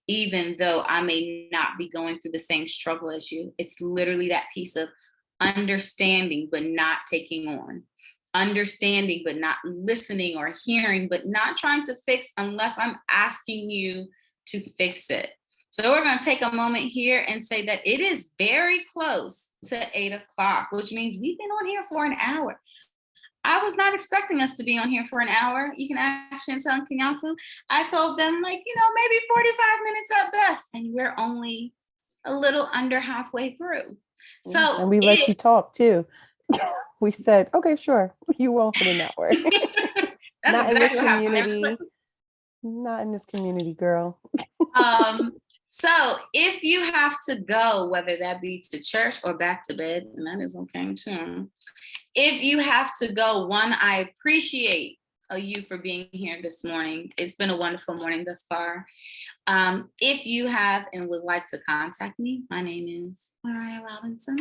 even though I may not be going through the same struggle as you. It's literally that piece of understanding, but not taking on. Understanding, but not listening, or hearing, but not trying to fix unless I'm asking you to fix it. So we're going to take a moment here and say that it is very close to 8 o'clock, which means we've been on here for an hour. I was not expecting us to be on here for an hour. You can ask Chantel and Kenyafu. I told them, maybe 45 minutes at best. And we're only a little under halfway through. So and we let you talk too. We said, okay, sure. You won't for an hour. Not in this community. Not in this community, girl. So if you have to go, whether that be to church or back to bed, and that is okay too. If you have to go, one, I appreciate you for being here this morning. It's been a wonderful morning thus far. If you have and would like to contact me, my name is Mariah Robinson.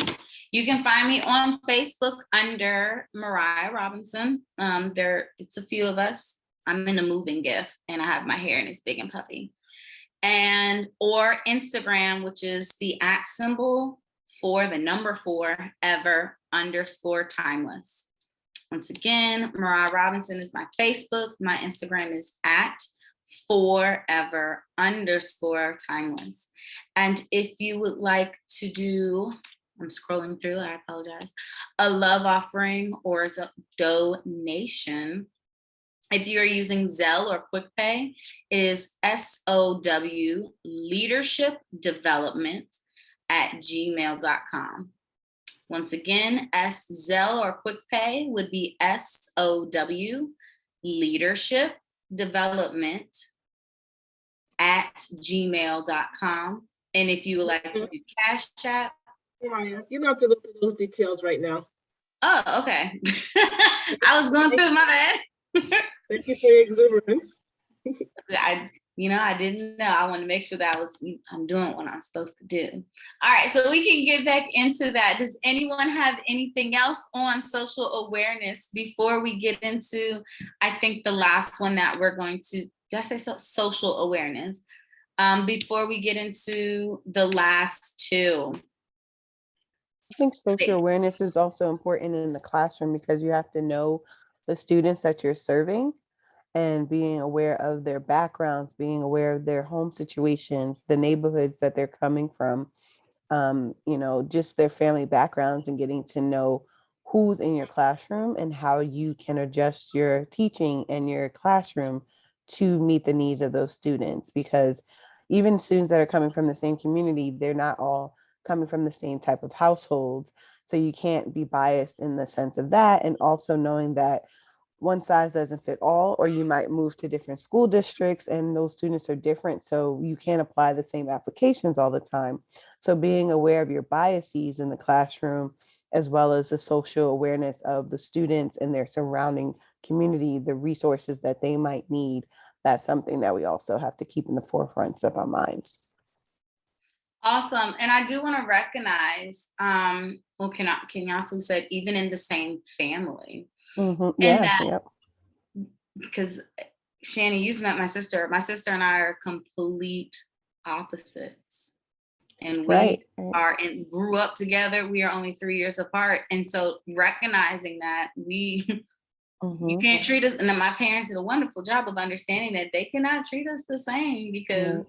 You can find me on Facebook under Mariah Robinson. It's a few of us. I'm in a moving gift and I have my hair and it's big and puffy. Or Instagram, which is the @ for the number 4 ever _timeless. Once again, Mariah Robinson is my Facebook. My Instagram is @forever _timeless. And if you would like to do, I'm scrolling through, I apologize, a love offering or as a donation, if you're using Zelle or QuickPay, it is SOW Leadership Development @gmail.com. Once again, Zelle or QuickPay would be SOW Leadership Development @gmail.com. And if you would like to do Cash App. Mariah, you don't have to look through those details right now. Oh, okay. I was going through my bad. Thank you for your exuberance. I didn't know. I want to make sure that I'm doing what I'm supposed to do. All right, so we can get back into that. Does anyone have anything else on social awareness before we get into, I think, the last one that we're going to, did I say social awareness? Before we get into the last two. I think social awareness is also important in the classroom because you have to know the students that you're serving and being aware of their backgrounds, being aware of their home situations, the neighborhoods that they're coming from, just their family backgrounds, and getting to know who's in your classroom and how you can adjust your teaching and your classroom to meet the needs of those students. Because even students that are coming from the same community, they're not all coming from the same type of household. So you can't be biased in the sense of that. And also knowing that one size doesn't fit all, or you might move to different school districts and those students are different. So you can't apply the same applications all the time. So being aware of your biases in the classroom, as well as the social awareness of the students and their surrounding community, the resources that they might need, that's something that we also have to keep in the forefront of our minds. Awesome. And I do want to recognize, Kenyafu said, even in the same family. Mm-hmm. And Yeah, that, because Shani, you've met my sister. My sister and I are complete opposites. And we are and grew up together. We are only 3 years apart. And so recognizing that you can't treat us, and then my parents did a wonderful job of understanding that they cannot treat us the same because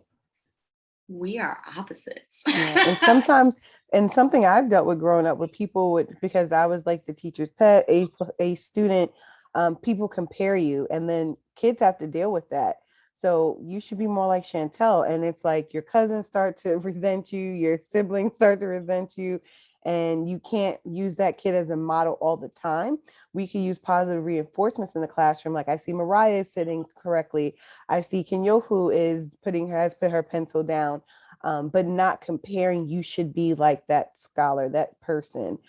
we are opposites. And sometimes, and something I've dealt with growing up with people because I was like the teacher's pet, a student, people compare you, and then kids have to deal with that. So you should be more like Chantel. And it's like your cousins start to resent you, your siblings start to resent you, and you can't use that kid as a model all the time. We can use positive reinforcements in the classroom. Like I see Mariah is sitting correctly. I see Kenyofu has put her pencil down, but not comparing. You should be like that scholar, that person,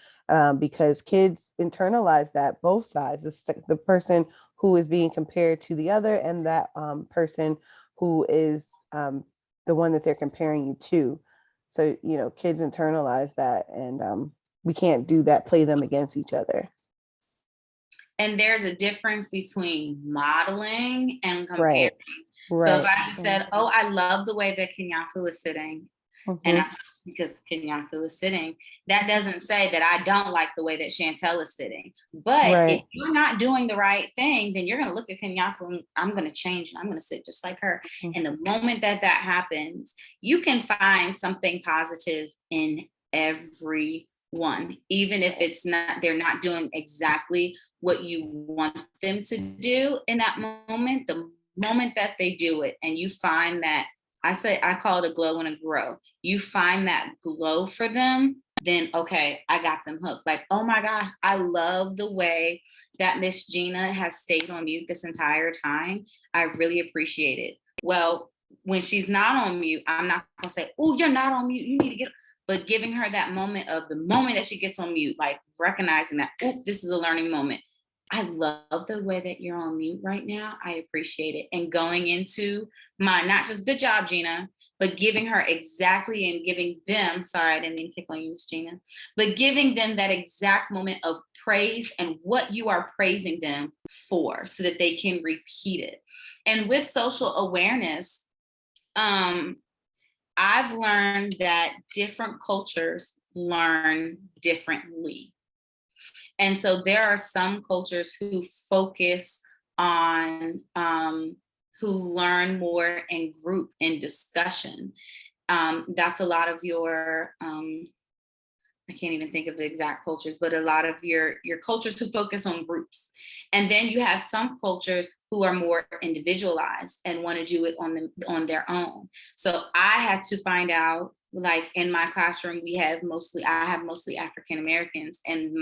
because kids internalize that both sides. The person who is being compared to the other, and that person who is the one that they're comparing you to. So, kids internalize that, and we can't do that, play them against each other. And there's a difference between modeling and comparing. Right. So if I just said, oh, I love the way that Kenyafu is sitting, and that's just because Kenyafu is sitting, that doesn't say that I don't like the way that Chantel is sitting. But if you're not doing the right thing, then you're going to look at Kenyafu and I'm going to change and I'm going to sit just like her. And the moment that happens, you can find something positive in everyone, even if they're not doing exactly what you want them to do in that moment. The moment that they do it and you find that, I call it a glow and a grow. You find that glow for them, then okay, I got them hooked. Like, oh my gosh, I love the way that Miss Gina has stayed on mute this entire time. I really appreciate it. Well, when she's not on mute, I'm not gonna say, oh, you're not on mute, you need to get, but giving her that moment of the moment that she gets on mute, like recognizing that, oh, this is a learning moment. I love the way that you're on mute right now. I appreciate it. And going into not just good job, Gina, but giving her exactly and giving them, sorry, I didn't mean to pick on you, Miss Gina, but giving them that exact moment of praise and what you are praising them for so that they can repeat it. And with social awareness, I've learned that different cultures learn differently. And so there are some cultures who focus on, who learn more in group, in discussion. That's a lot of your, I can't even think of the exact cultures, but a lot of your cultures who focus on groups. And then you have some cultures who are more individualized and want to do it on their own. So I had to find out, like in my classroom, I have mostly African Americans, and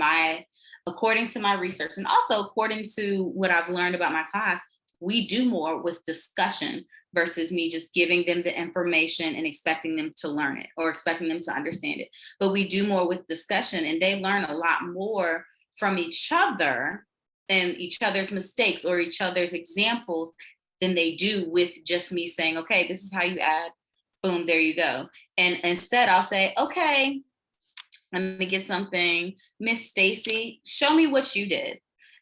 according to my research, and also according to what I've learned about my class, we do more with discussion versus me just giving them the information and expecting them to learn it or expecting them to understand it. But we do more with discussion, and they learn a lot more from each other and each other's mistakes or each other's examples than they do with just me saying, okay, this is how you add, boom, there you go. And instead I'll say, okay, let me get something. Miss Stacy, show me what you did.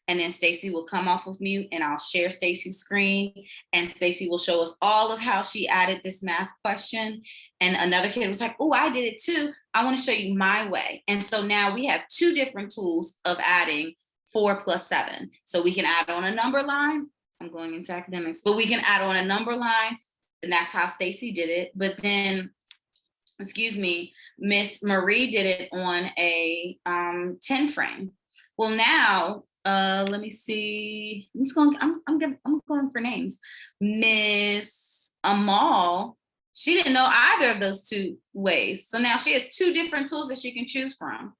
And then Stacy will come off of mute and I'll share Stacy's screen, and Stacy will show us all of how she added this math question. And another kid was like, oh, I did it too. I want to show you my way. And so now we have two different tools of adding 4 plus 7. So we can add on a number line. I'm going into academics, but we can add on a number line, and that's how Stacy did it. But then, excuse me, Miss Marie did it on a 10 frame. Well, now, let me see. I'm going for names. Miss Amal, she didn't know either of those two ways. So now she has two different tools that she can choose from,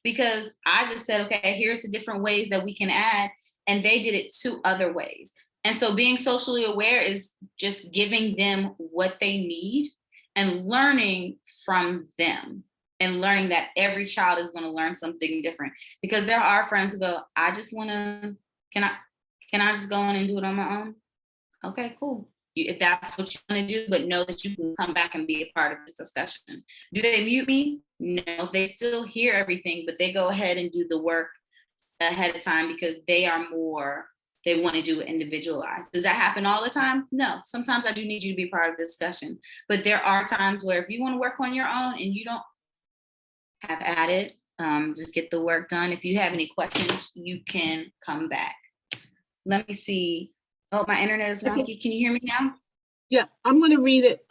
because I just said, okay, here's the different ways that we can add, and they did it 2 other ways. And so being socially aware is just giving them what they need and learning from them, and learning that every child is going to learn something different. Because there are friends who go, I just want to, can I just go in and do it on my own? Okay, cool. If that's what you want to do, but know that you can come back and be a part of this discussion. Do they mute me? No, they still hear everything, but they go ahead and do the work ahead of time because they want to do it individualized. Does that happen all the time? No. Sometimes I do need you to be part of the discussion, but there are times where if you want to work on your own and you don't have at it, just get the work done. If you have any questions, you can come back. Let me see. Oh, my internet is wonky. Okay. Can you hear me now? Yeah, I'm going to read it,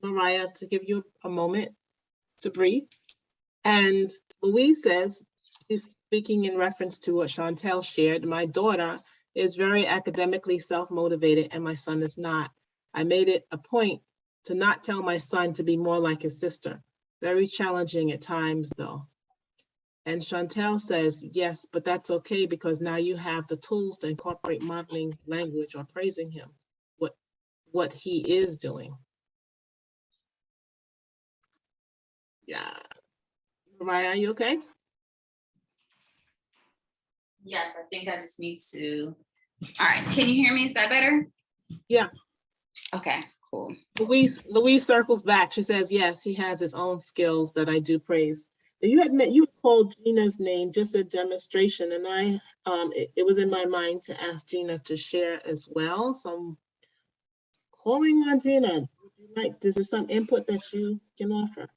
Mariah, to give you a moment to breathe. And Louise says, she's speaking in reference to what Chantel shared. My daughter is very academically self-motivated and my son is not. I made it a point to not tell my son to be more like his sister. Very challenging at times though. And Chantel says, yes, but that's okay because now you have the tools to incorporate modeling language or praising him, what he is doing. Yeah. Mariah, are you okay? Yes, I think I just need to. All right, can you hear me? Is that better? Yeah. Okay, cool. Louise circles back. She says, yes, he has his own skills that I do praise. You had called Gina's name, just a demonstration, and it was in my mind to ask Gina to share as well. So I'm calling on Gina. Is there some input that you can offer?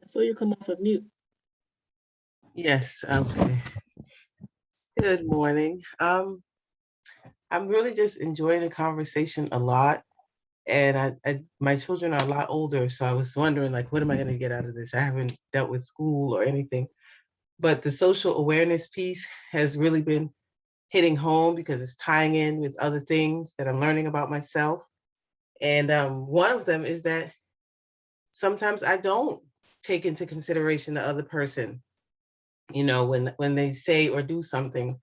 So you come off of mute. Yes, okay. Good morning. I'm really just enjoying the conversation a lot. And my children are a lot older, so I was wondering, like, what am I going to get out of this? I haven't dealt with school or anything, but the social awareness piece has really been hitting home because it's tying in with other things that I'm learning about myself. And one of them is that sometimes I don't take into consideration the other person, when they say or do something,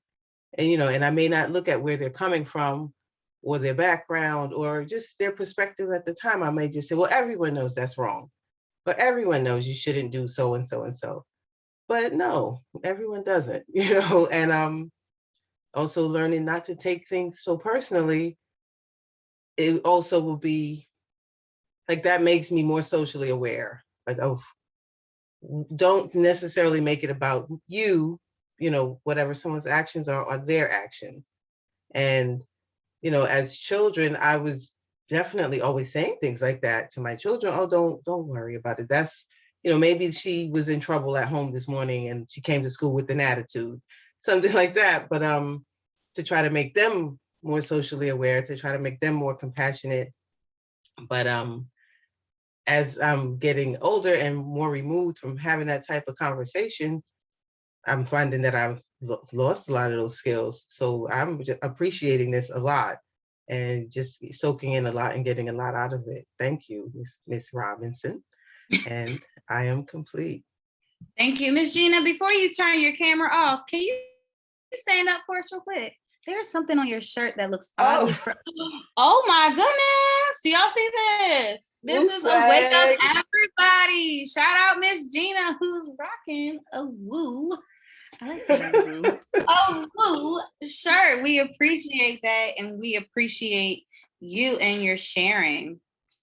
and, and I may not look at where they're coming from or their background or just their perspective at the time. I may just say, well, everyone knows that's wrong, but everyone knows you shouldn't do so and so and so. But no, everyone doesn't, and also learning not to take things so personally. It also will be like, that makes me more socially aware, like, of don't necessarily make it about you, whatever someone's actions are their actions. And as children, I was definitely always saying things like that to my children. Oh, don't worry about it. That's, maybe she was in trouble at home this morning and she came to school with an attitude, something like that. But to try to make them more socially aware, to try to make them more compassionate. But as I'm getting older and more removed from having that type of conversation, I'm finding that I've lost a lot of those skills. So I'm just appreciating this a lot and just soaking in a lot and getting a lot out of it. Thank you, Miss Robinson. And I am complete. Thank you, Miss Gina. Before you turn your camera off, can you stand up for us real quick? There's something on your shirt that looks oddly oh my goodness. Do y'all see this? This is a wake up everybody. Shout out Miss Gina, who's rocking a woo. I like saying woo. A Sure. We appreciate that, and we appreciate you and your sharing.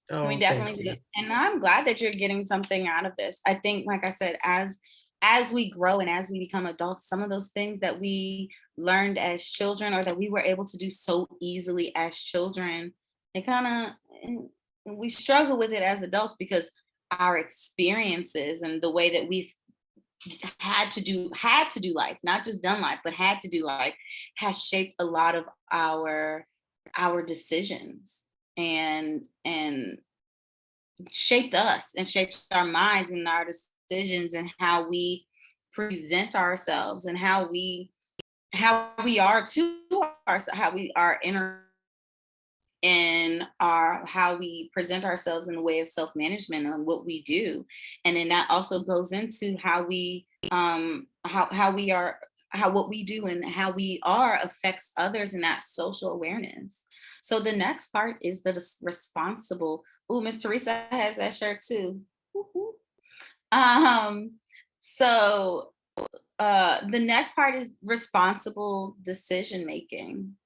Oh, We thank definitely you. do. And I'm glad that you're getting something out of this. I think, like I said, as we grow and as we become adults, some of those things that we learned as children or that we were able to do so easily as children, it kind of we struggle with it as adults because our experiences and the way that we've had to do life, not just done life, but had to do life, has shaped a lot of our decisions and shaped us and shaped our minds and our decisions and how we present ourselves and how we are to ourselves, how we are in our how we present ourselves in the way of self-management on what we do. And then that also goes into how we how we are, how what we do and how we are affects others in that social awareness. So the next part is the responsible. Oh, Miss Teresa has that shirt too. Woo-hoo. um so the next part is responsible decision making.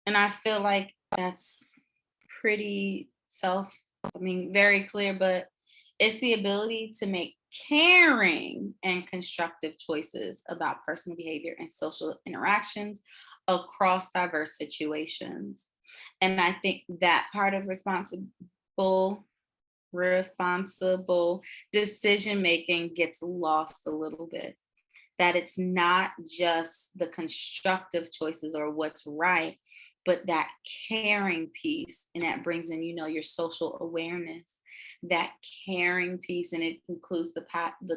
And I feel like that's pretty very clear, but it's the ability to make caring and constructive choices about personal behavior and social interactions across diverse situations. And I think that part of responsible decision making gets lost a little bit, that it's not just the constructive choices or what's right, but that caring piece. And that brings in, your social awareness, that caring piece. And it includes the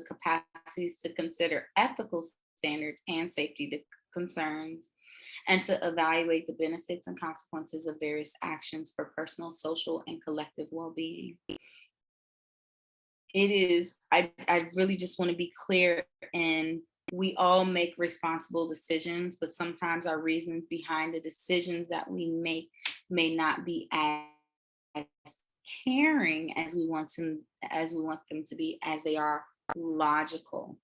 capacities to consider ethical standards and safety concerns, and to evaluate the benefits and consequences of various actions for personal, social, and collective well-being. I really just want to be clear, and we all make responsible decisions, but sometimes our reasons behind the decisions that we make may not be as caring as we want them to be, as they are logical.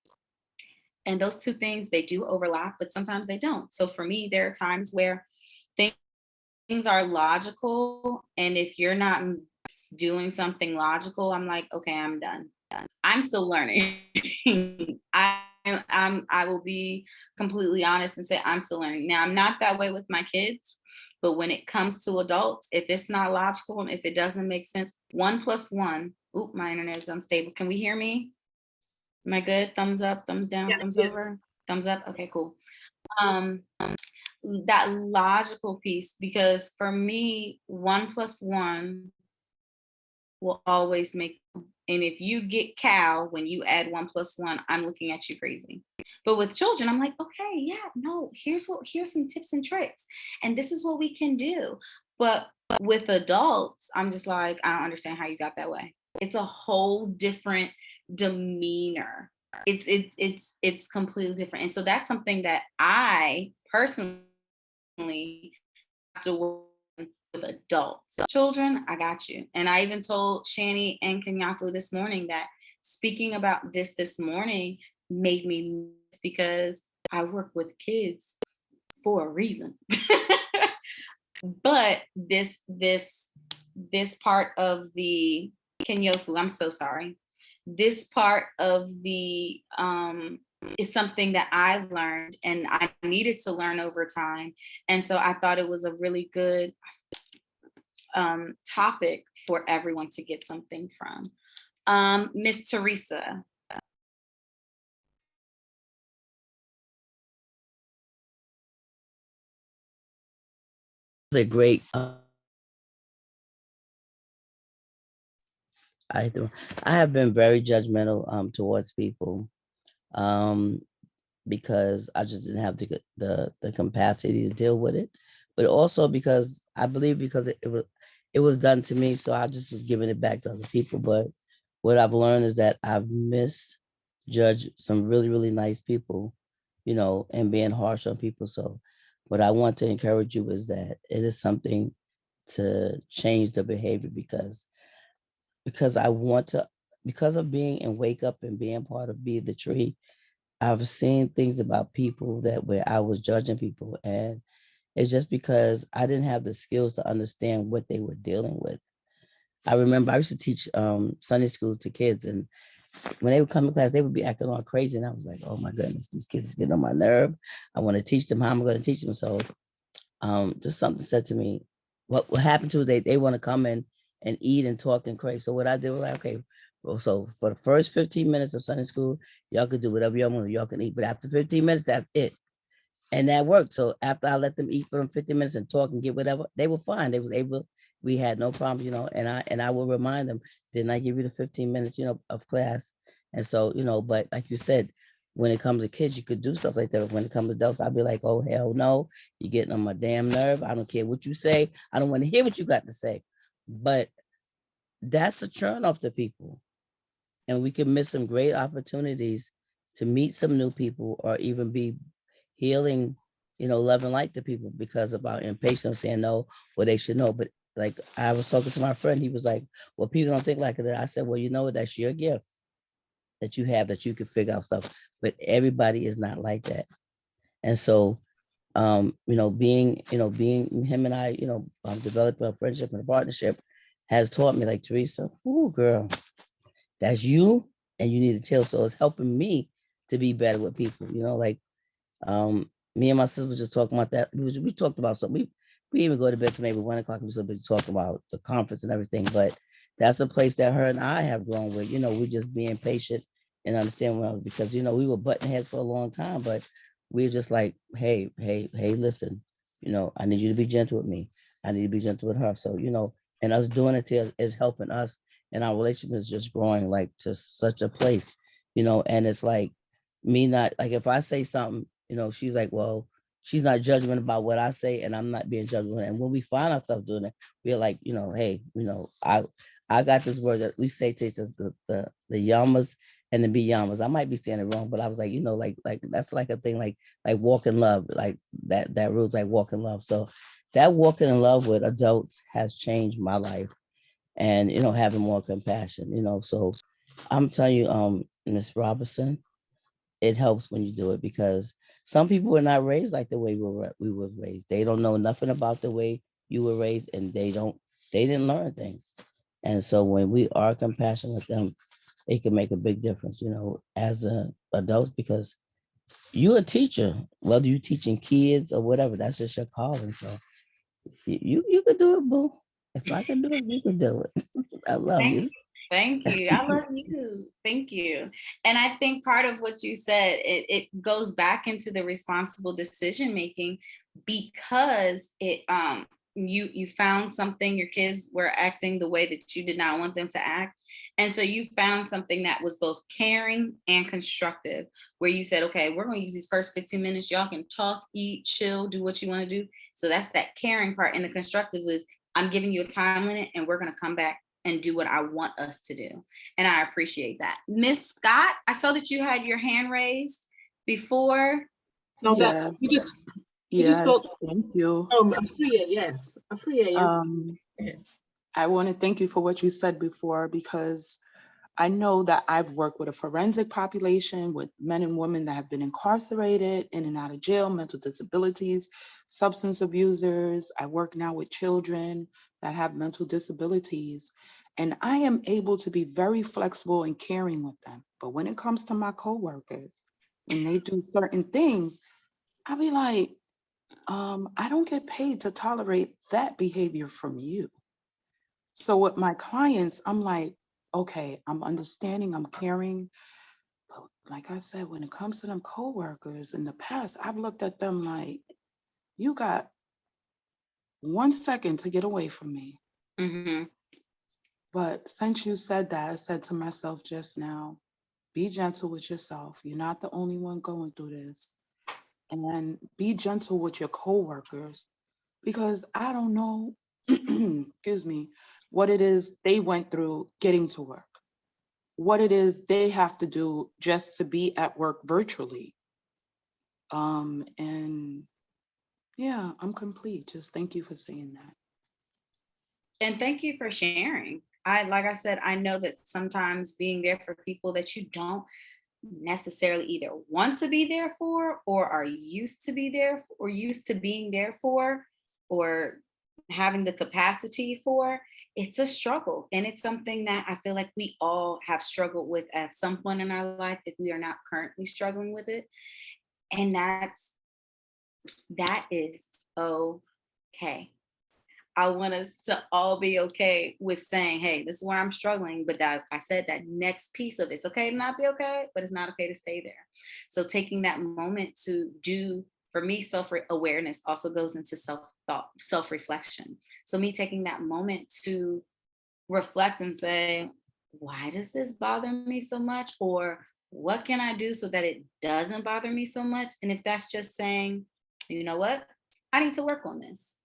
And those two things, they do overlap, but sometimes they don't. So for me, there are times where things are logical, and if you're not doing something logical, I'm like, okay, I'm done. I'm still learning. I will be completely honest and say I'm still learning. Now, I'm not that way with my kids, but when it comes to adults, if it's not logical and if it doesn't make sense, 1+1. Oop, my internet is unstable. Can we hear me? Am I good? Thumbs up, thumbs down, Yes, thumbs yes. over, thumbs up. Okay, cool. That logical piece, because for me, 1+1 will always make. And if you get cow when you add 1+1, I'm looking at you crazy. But with children, I'm like, okay, yeah, no, here's some tips and tricks, and this is what we can do. But with adults, I'm just like, I don't understand how you got that way. It's a whole different demeanor. It's completely different. And so that's something that I personally have to work with adults. Children, I got you. And I even told Shani and Kenyafu this morning that speaking about this morning made me miss, because I work with kids for a reason. But this part of the Kenyofu, I'm so sorry. This part of the is something that I learned and I needed to learn over time. And so I thought it was a really good topic for everyone to get something from. Miss Teresa. A great I have been very judgmental towards people because I just didn't have the capacity to deal with it, but also because I believe because it was done to me, so I just was giving it back to other people. But what I've learned is that I've misjudged some really, really nice people, and being harsh on people. So what I want to encourage you is that it is something to change the behavior, because I want to, because of being in Wake Up and being part of Be the Tree, I've seen things about people that where I was judging people, and it's just because I didn't have the skills to understand what they were dealing with. I remember I used to teach Sunday school to kids, and when they would come to class, they would be acting all crazy, and I was like, "Oh my goodness, these kids are getting on my nerve. I want to teach them. How am I going to teach them?" So, just something said to me, "What happened to they want to come in and eat and talk and crazy." So what I did was like, okay, well, so for the first 15 minutes of Sunday school, y'all could do whatever y'all want. Y'all can eat, but after 15 minutes, that's it. And that worked. So after I let them eat for them 15 minutes and talk and get whatever, they were fine. They was able, we had no problem, and I will remind them, didn't I give you the 15 minutes, of class? And so, but like you said, when it comes to kids, you could do stuff like that. But when it comes to adults, I'll be like, oh hell no, you're getting on my damn nerve. I don't care what you say. I don't want to hear what you got to say. But that's a turn off to people. And we can miss some great opportunities to meet some new people or even be healing, love and light to people because of our impatience, saying no, well, they should know. But like I was talking to my friend, he was like, well, people don't think like that. I said, well, that's your gift that you have, that you can figure out stuff, but everybody is not like that. And so, being him and I, developing a friendship and a partnership has taught me, like, Teresa, ooh, girl, that's you, and you need to chill. So it's helping me to be better with people, like me and my sister was just talking about that. We talked about something. We even go to bed to maybe 1 o'clock. We still be talking about the conference and everything. But that's a place that her and I have grown with. We're just being patient and understanding because we were butting heads for a long time, but we're just like, hey, listen, I need you to be gentle with me. I need to be gentle with her. So, and us doing it is helping us, and our relationship is just growing like to such a place, and it's like me not like if I say something, she's like, well, she's not judgment about what I say, and I'm not being judgmental. And when we find ourselves doing it, we're like, hey, I got this word that we say to the yamas and the biyamas. I might be saying it wrong, but I was like, like that's like a thing, like walk in love, like that rules, like walk in love. So that walking in love with adults has changed my life, and having more compassion, so I'm telling you, Miss Robinson, it helps when you do it because some people were not raised like the way we were raised. They don't know nothing about the way you were raised, and they didn't learn things. And so when we are compassionate with them, it can make a big difference, as adults, because you're a teacher, whether you're teaching kids or whatever, that's just your calling. So you could do it, boo. If I can do it, you can do it. I love you. Thank you. I love you. Thank you. And I think part of what you said, it goes back into the responsible decision making because you found something, your kids were acting the way that you did not want them to act. And so you found something that was both caring and constructive, where you said, okay, we're going to use these first 15 minutes. Y'all can talk, eat, chill, do what you want to do. So that's that caring part. And the constructive is, I'm giving you a time limit and we're going to come back and do what I want us to do. And I appreciate that. Miss Scott, I saw that you had your hand raised before. No, that Yes, you just yes, spoke. thank you. Oh, Afria, yes, Afria. I want to thank you for what you said before, because I know that I've worked with a forensic population with men and women that have been incarcerated, in and out of jail, mental disabilities, substance abusers. I work now with children that have mental disabilities, and I am able to be very flexible and caring with them. But when it comes to my coworkers, when they do certain things, I'll be like, I don't get paid to tolerate that behavior from you. So with my clients, I'm like, okay, I'm understanding, I'm caring. But like I said, when it comes to them coworkers in the past, I've looked at them like, you got 1 second to get away from me. Mm-hmm. But since you said that, I said to myself just now, be gentle with yourself. You're not the only one going through this. And be gentle with your coworkers, because I don't know, excuse me, what it is they went through getting to work, what it is they have to do just to be at work virtually. And yeah, I'm complete. Just thank you for saying that. And thank you for sharing. Like I said, I know that sometimes being there for people that you don't necessarily either want to be there for, or are used to be there, or used to being there for, or having the capacity for. It's a struggle, and it's something that I feel like we all have struggled with at some point in our life if we are not currently struggling with it. And that is okay. I want us to all be okay with saying, hey, this is where I'm struggling. But that I said that next piece of it's okay to not be okay, but it's not okay to stay there. So taking that moment to do, for me, self-awareness also goes into self-thought, self-reflection. So me taking that moment to reflect and say, why does this bother me so much? Or what can I do so that it doesn't bother me so much? And if that's just saying, you know what, I need to work on this,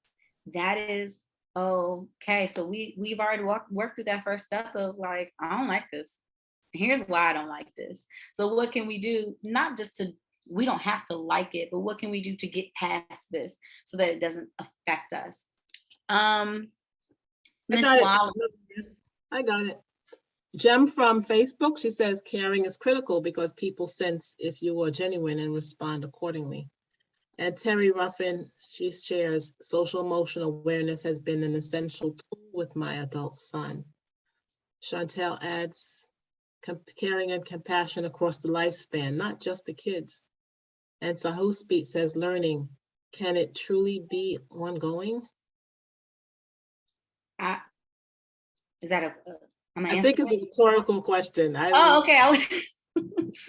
that is okay. So we've already worked through that first step of like, I don't like this. Here's why I don't like this. So what can we do? Not just to, we don't have to like it, but what can we do to get past this so that it doesn't affect us? Miss Wall. I got it. Jem from Facebook, she says caring is critical because people sense if you are genuine and respond accordingly. And Terry Ruffin, she shares social emotional awareness has been an essential tool with my adult son. Chantel adds caring and compassion across the lifespan, not just the kids. And Sahu Speed says learning, can it truly be ongoing? Is that I think it's a rhetorical question. Okay.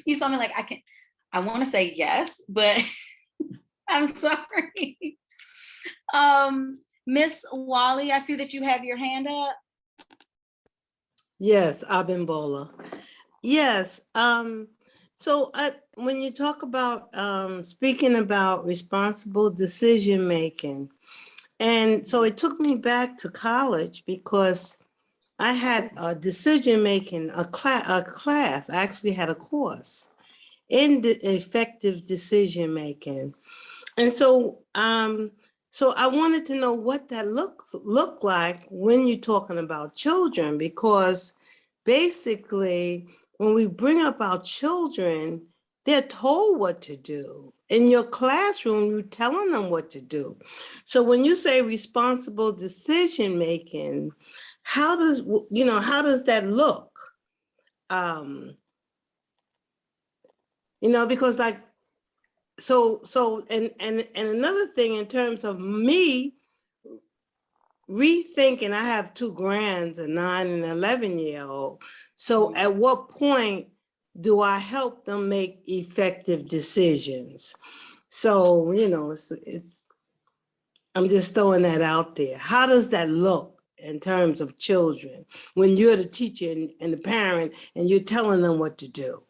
You saw me like I want to say yes, but I'm sorry. Miss Wally, I see that you have your hand up. Yes, Abimbola. Yes. So when you talk about speaking about responsible decision making, and so it took me back to college because I had a decision making, a class. I actually had a course in the effective decision making. And so so I wanted to know what that look like when you're talking about children, because basically when we bring up our children, they're told what to do. In your classroom, you're telling them what to do. So when you say responsible decision making, how does that look? Because like, so and another thing in terms of me rethinking, I have two grands, a 9 and 11-year-old. So at what point do I help them make effective decisions? So, I'm just throwing that out there. How does that look in terms of children when you're the teacher and the parent and you're telling them what to do?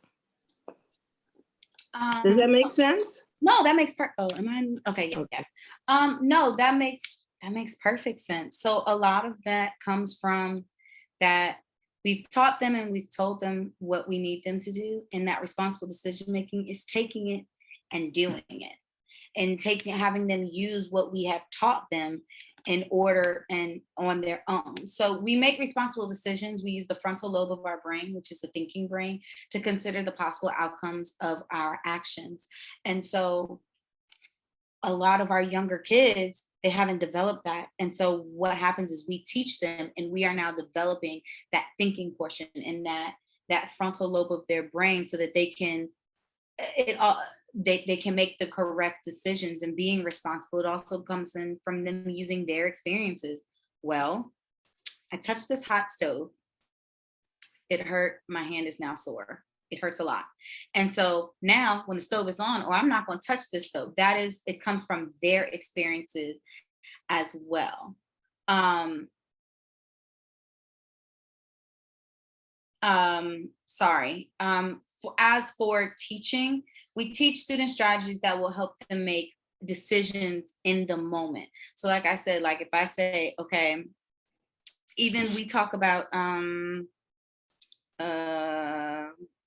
Does that make sense? No, that makes okay, yes. No, that makes perfect sense. So a lot of that comes from that we've taught them and we've told them what we need them to do, and that responsible decision making is taking it and doing it, and having them use what we have taught them in order and on their own. So we make responsible decisions. We use the frontal lobe of our brain, which is the thinking brain, to consider the possible outcomes of our actions. And so a lot of our younger kids, they haven't developed that. And so what happens is we teach them, and we are now developing that thinking portion and that frontal lobe of their brain so that they can they can make the correct decisions and being responsible. It also comes in from them using their experiences. Well, I touched this hot stove. It hurt. My hand is now sore. It hurts a lot. And so now when the stove is on, or I'm not going to touch this stove, it comes from their experiences as well. As for teaching, we teach students strategies that will help them make decisions in the moment. So like I said, like if I say, okay, even we talk about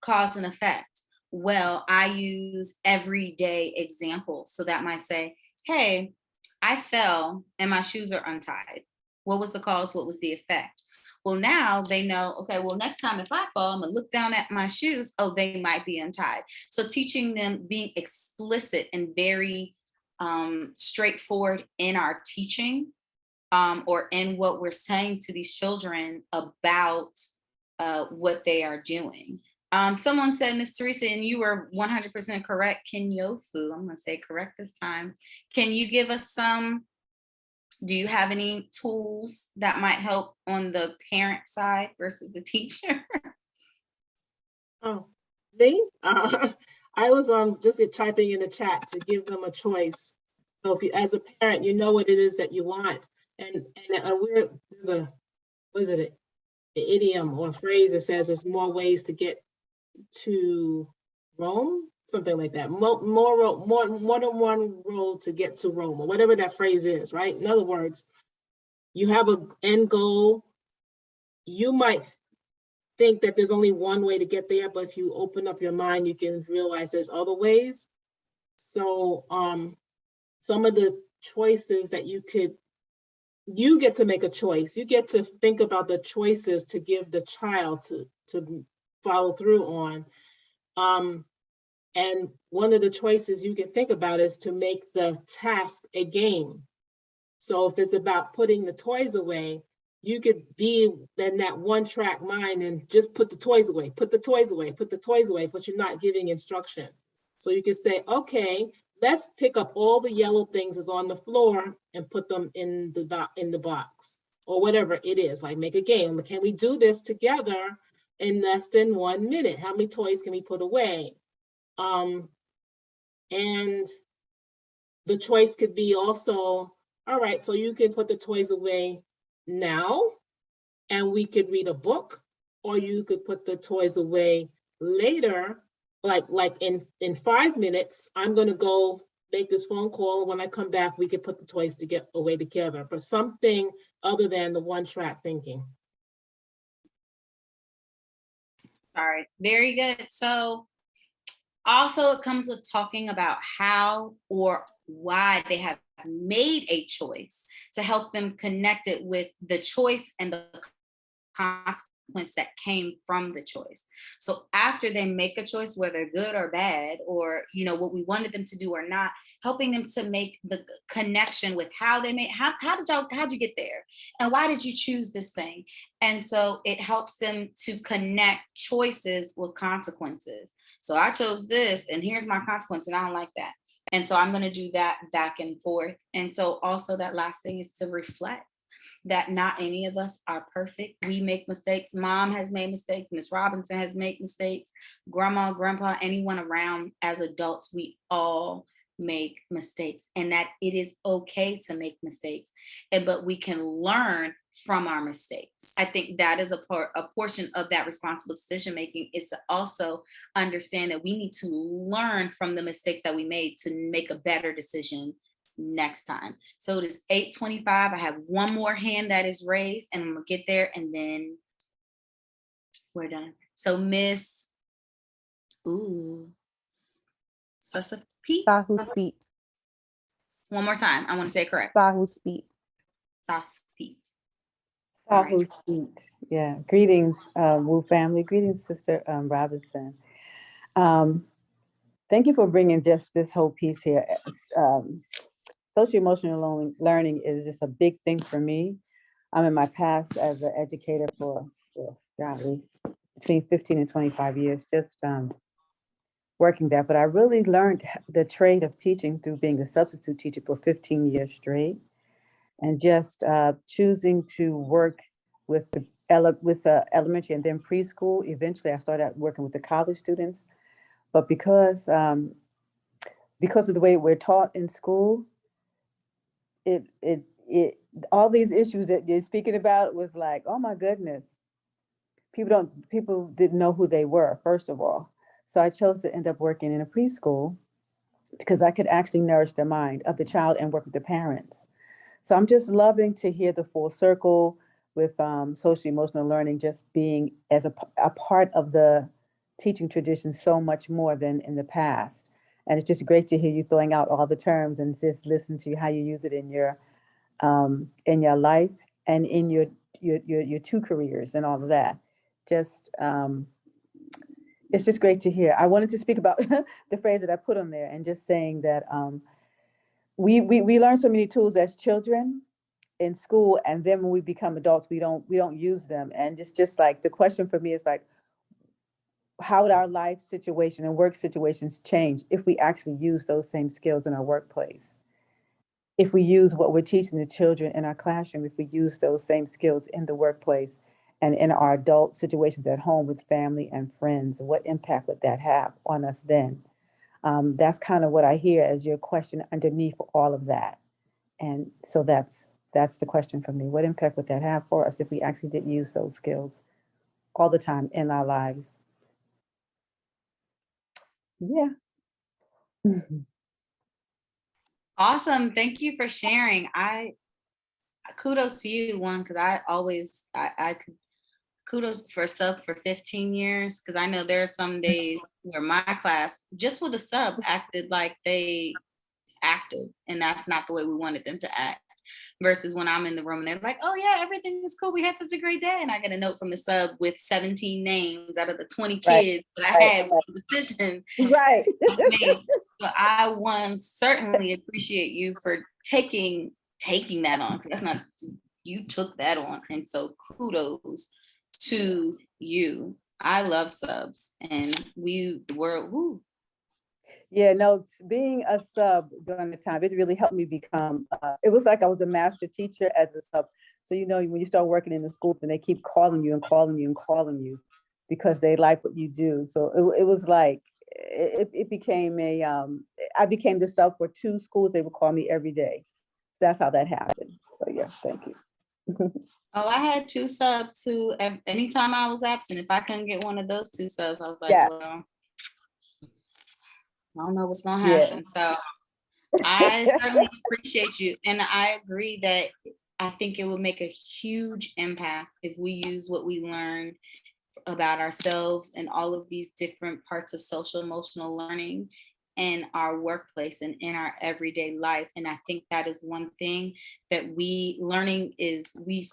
cause and effect. Well, I use everyday examples. So that might say, hey, I fell and my shoes are untied. What was the cause? What was the effect? Well, now they know, okay, well, next time if I fall, I'm gonna look down at my shoes. Oh, they might be untied. So teaching them, being explicit and very straightforward in our teaching, or in what we're saying to these children about what they are doing. Someone said, Miss Teresa, and you were 100% correct, Kenyofu. I'm gonna say correct this time. Can you give us some, do you have any tools that might help on the parent side versus the teacher? Oh, me? I was just typing in the chat to give them a choice. So if you, as a parent, you know what it is that you want, and there's a, what is it, an idiom or a phrase that says there's more ways to get to Rome, something like that. More than one road to get to Rome, or whatever that phrase is, right? In other words, you have an end goal. You might think that there's only one way to get there, but if you open up your mind, you can realize there's other ways. So some of the choices that you get to make a choice. You get to think about the choices to give the child to follow through on. And one of the choices you can think about is to make the task a game. So if it's about putting the toys away, you could be in that one track mind and just put the toys away, put the toys away, put the toys away, but you're not giving instruction. So you could say, okay, let's pick up all the yellow things that's on the floor and put them in the box, or whatever it is, like make a game. Can we do this together in less than 1 minute? How many toys can we put away? And the choice could be also, all right, so you can put the toys away now and we could read a book, or you could put the toys away later, like in 5 minutes, I'm gonna go make this phone call. When I come back, we could put the toys to get away together, but something other than the one track thinking. Sorry, very good. So also it comes with talking about how or why they have made a choice to help them connect it with the choice and the consequence that came from the choice. So after they make a choice, whether good or bad, or what we wanted them to do or not, helping them to make the connection with how they made, how'd you get there, and why did you choose this thing? And so it helps them to connect choices with consequences. So I chose this, and here's my consequence, and I don't like that. And so I'm going to do that back and forth. And so also that last thing is to reflect that not any of us are perfect. We make mistakes. Mom has made mistakes. Miss Robinson has made mistakes. Grandma, grandpa, anyone around, as adults, we all make mistakes, and that it is okay to make mistakes, but we can learn from our mistakes. I think that is a portion of that responsible decision making, is to also understand that we need to learn from the mistakes that we made to make a better decision next time. So it is 8:25. I have one more hand that is raised, and I'm gonna get there, and then we're done. So Miss Sasa Pete. Sahu speak. One more time. I want to say it correct. Sahu speak. Sasa Pete. Sahu speak. Yeah. Greetings, Wu family. Greetings, Sister Robinson. Thank you for bringing just this whole piece here. Socio-emotional learning is just a big thing for me. I'm in my past as an educator for between 15 and 25 years, just working there. But I really learned the trade of teaching through being a substitute teacher for 15 years straight, and just choosing to work with elementary and then preschool. Eventually, I started out working with the college students. But because of the way we're taught in school, it all these issues that you're speaking about was like, oh my goodness, people didn't know who they were, first of all. So I chose to end up working in a preschool because I could actually nourish the mind of the child and work with the parents. So I'm just loving to hear the full circle with socio-emotional learning just being as a part of the teaching tradition so much more than in the past. And it's just great to hear you throwing out all the terms and just listen to how you use it in your life and in your your two careers and all of that. Just it's just great to hear. I wanted to speak about the phrase that I put on there, and just saying that we learn so many tools as children in school, and then when we become adults, we don't use them. And it's just like, the question for me is like, how would our life situation and work situations change if we actually use those same skills in our workplace? If we use what we're teaching the children in our classroom, if we use those same skills in the workplace and in our adult situations at home with family and friends, what impact would that have on us then? That's kind of what I hear as your question underneath all of that. And so that's the question for me. What impact would that have for us if we actually did use those skills all the time in our lives? Yeah. Awesome. Thank you for sharing. Kudos to you, one, because I could kudos for sub for 15 years, because I know there are some days where my class, just with a sub, acted like they acted, and that's not the way we wanted them to act. Versus when I'm in the room and they're like, oh yeah, everything is cool, we had such a great day, and I get a note from the sub with 17 names out of the 20 kids that I had with decisions. Right. So I certainly appreciate you for taking that on, because that's not, you took that on, and so kudos to you. I love subs, and we were woo. Yeah, no, being a sub during the time, it really helped me become, it was like I was a master teacher as a sub. So, you know, when you start working in the school, then they keep calling you and calling you and calling you because they like what you do. So it was like, it became I became the sub for 2 schools. They would call me every day. That's how that happened. So yes, thank you. Oh, I had 2 subs who, anytime I was absent, if I couldn't get one of those 2 subs, I was like, well, I don't know what's gonna happen. So I certainly appreciate you. And I agree that I think it would make a huge impact if we use what we learned about ourselves and all of these different parts of social emotional learning in our workplace and in our everyday life. And I think that is one thing that we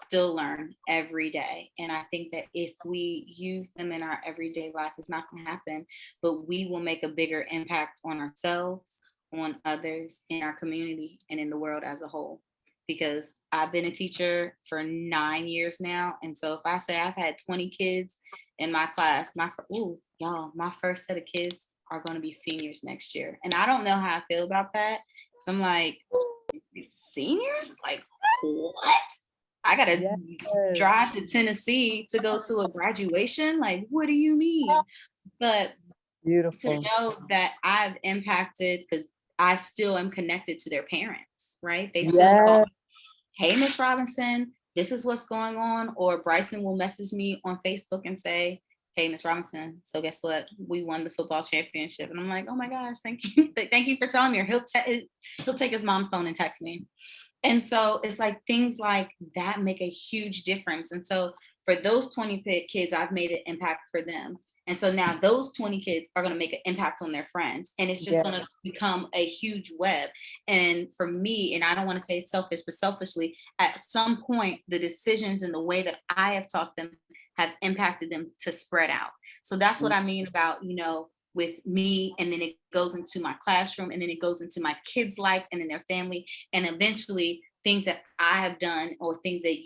still learn every day. And I think that if we use them in our everyday life, it's not going to happen, but we will make a bigger impact on ourselves, on others, in our community, and in the world as a whole. Because I've been a teacher for 9 years now. And so if I say I've had 20 kids in my class, my first set of kids are going to be seniors next year. And I don't know how I feel about that. So I'm like, seniors? Like, what? I got to drive to Tennessee to go to a graduation? Like, what do you mean? But beautiful to know that I've impacted, because I still am connected to their parents, right? They still call me, hey, Miss Robinson, this is what's going on. Or Bryson will message me on Facebook and say, hey, Miss Robinson, so guess what? We won the football championship. And I'm like, oh my gosh, thank you. Thank you for telling me. Or he'll take his mom's phone and text me. And so it's like things like that make a huge difference. And so for those 20 kids, I've made an impact for them. And so now those 20 kids are going to make an impact on their friends. And it's just going to become a huge web. And for me, and I don't want to say it's selfish, but selfishly, at some point, the decisions and the way that I have taught them have impacted them to spread out. So that's what I mean about, you know, with me, and then it goes into my classroom, and then it goes into my kids' life and then their family. And eventually things that I have done or things that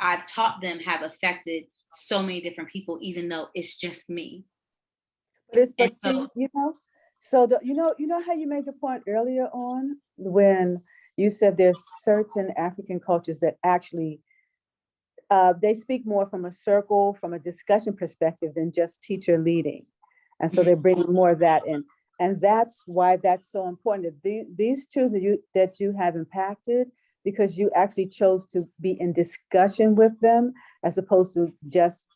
I've taught them have affected so many different people, even though it's just me. But see, you know, so you know how you made the point earlier on when you said there's certain African cultures that actually they speak more from a circle, from a discussion perspective than just teacher leading. And so they're bringing more of that in. And that's why that's so important. These two that you have impacted, because you actually chose to be in discussion with them as opposed to just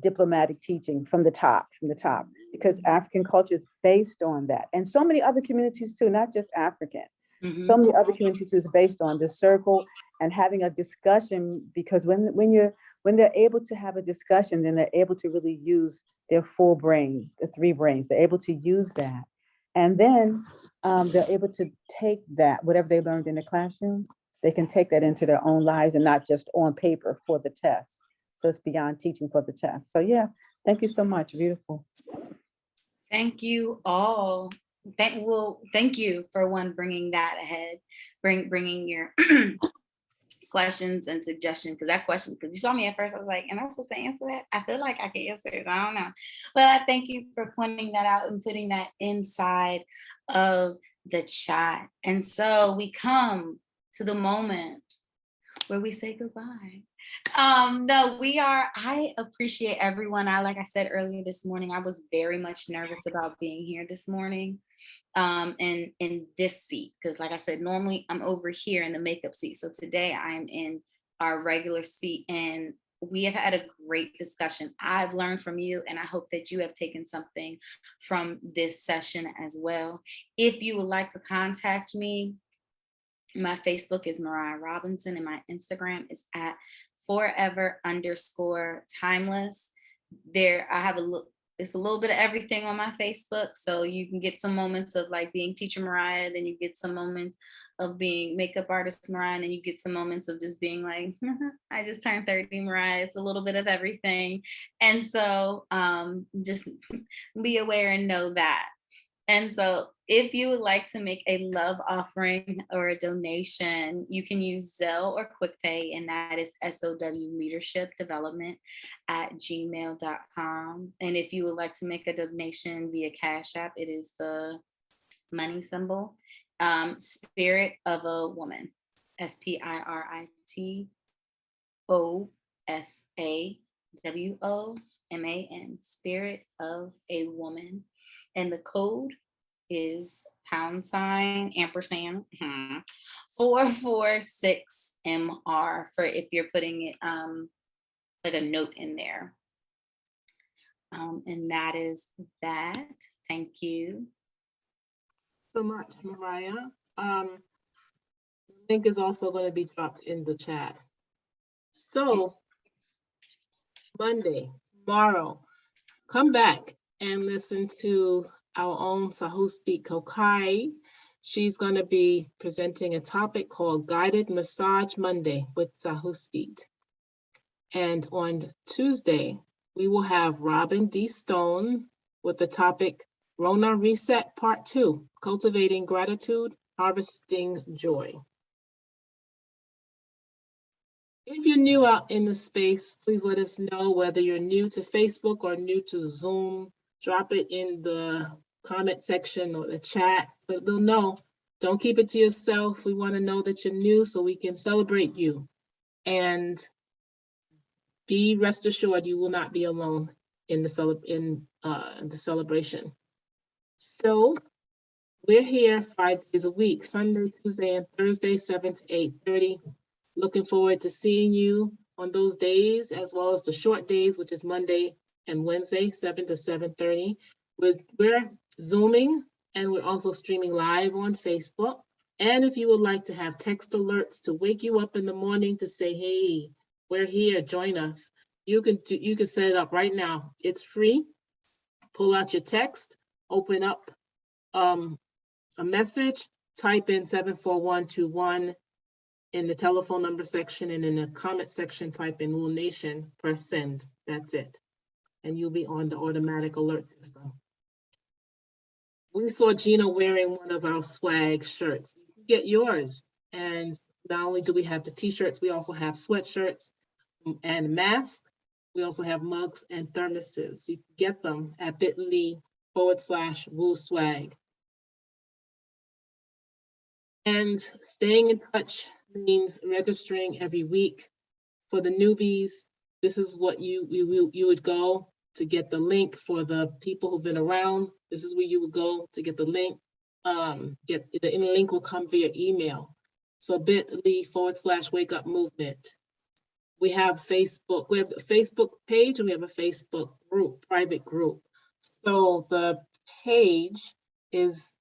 diplomatic teaching from the top, because African culture is based on that. And so many other communities too, not just African. So many other communities is based on the circle and having a discussion, because when they're able to have a discussion, then they're able to really use their full brain, the 3 brains. They're able to use that. And then they're able to take that, whatever they learned in the classroom, they can take that into their own lives and not just on paper for the test. So it's beyond teaching for the test. So yeah, thank you so much. Beautiful. Thank you all. Thank you for bringing that ahead, bringing your questions and suggestions, because that question, because you saw me at first, I was like, am I supposed to answer that? I feel like I can answer it. I don't know. But I thank you for pointing that out and putting that inside of the chat. And so we come to the moment where we say goodbye. No, I appreciate everyone. Like I said earlier this morning, I was very much nervous about being here this morning. And in this seat, because like I said, normally I'm over here in the makeup seat. So today I'm in our regular seat, and we have had a great discussion. I've learned from you, and I hope that you have taken something from this session as well. If you would like to contact me, my Facebook is Mariah Robinson, and my Instagram is at forever_timeless. There, I have it's a little bit of everything on my Facebook. So you can get some moments of like being teacher Mariah, then you get some moments of being makeup artist Mariah, and then you get some moments of just being like, I just turned 30 Mariah. It's a little bit of everything. And so just be aware and know that. And so if you would like to make a love offering or a donation, you can use Zelle or QuickPay, and that is SOWleadershipdevelopment@gmail.com. And if you would like to make a donation via Cash App, it is the money symbol, Spirit of a Woman, SPIRITOFAWOMAN, Spirit of a Woman. And the code is #& 446MR for if you're putting it like a note in there. And that is that. Thank you so much, Mariah. The link is also going to be dropped in the chat. So Monday, tomorrow, come back and listen to our own Sahuspeet Kokai. She's going to be presenting a topic called Guided Massage Monday with Sahuspeet. And on Tuesday, we will have Robin D. Stone with the topic Rona Reset Part 2, Cultivating Gratitude, Harvesting Joy. If you're new out in the space, please let us know whether you're new to Facebook or new to Zoom. Drop it in the comment section or the chat so they'll know. Don't keep it to yourself. We want to know that you're new so we can celebrate you. And be rest assured you will not be alone in the celebration. So we're here 5 days a week, Sunday, Tuesday, and Thursday, 7 to 8:30. Looking forward to seeing you on those days, as well as the short days, which is Monday and Wednesday, 7 to 7:30. We're Zooming, and we're also streaming live on Facebook. And if you would like to have text alerts to wake you up in the morning to say, hey, we're here, join us, you can set it up right now. It's free. Pull out your text, open up a message, type in 74121 in the telephone number section, and in the comment section, type in Wool Nation, press send. That's it. And you'll be on the automatic alert system. We saw Gina wearing one of our swag shirts. Get yours. And not only do we have the t-shirts, we also have sweatshirts and masks. We also have mugs and thermoses. You can get them at bit.ly/woolswag. And staying in touch means registering every week. For the newbies, this is what you would go to get the link. For the people who've been around, this is where you would go to get the link. The link will come via email. So bit.ly/wake up movement. We have Facebook. We have a Facebook page, and we have a Facebook group, private group. So the page is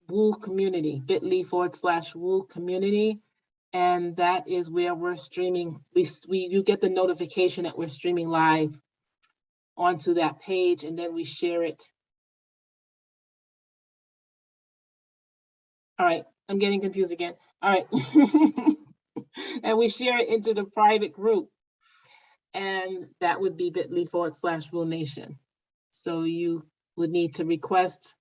Wool Community, bit.ly/Wool Community. And that is where we're streaming. You get the notification that we're streaming live onto that page, and then we share it. All right, I'm getting confused again. All right. and we share it into the private group. And that would be bit.ly/Rule Nation. So you would need to request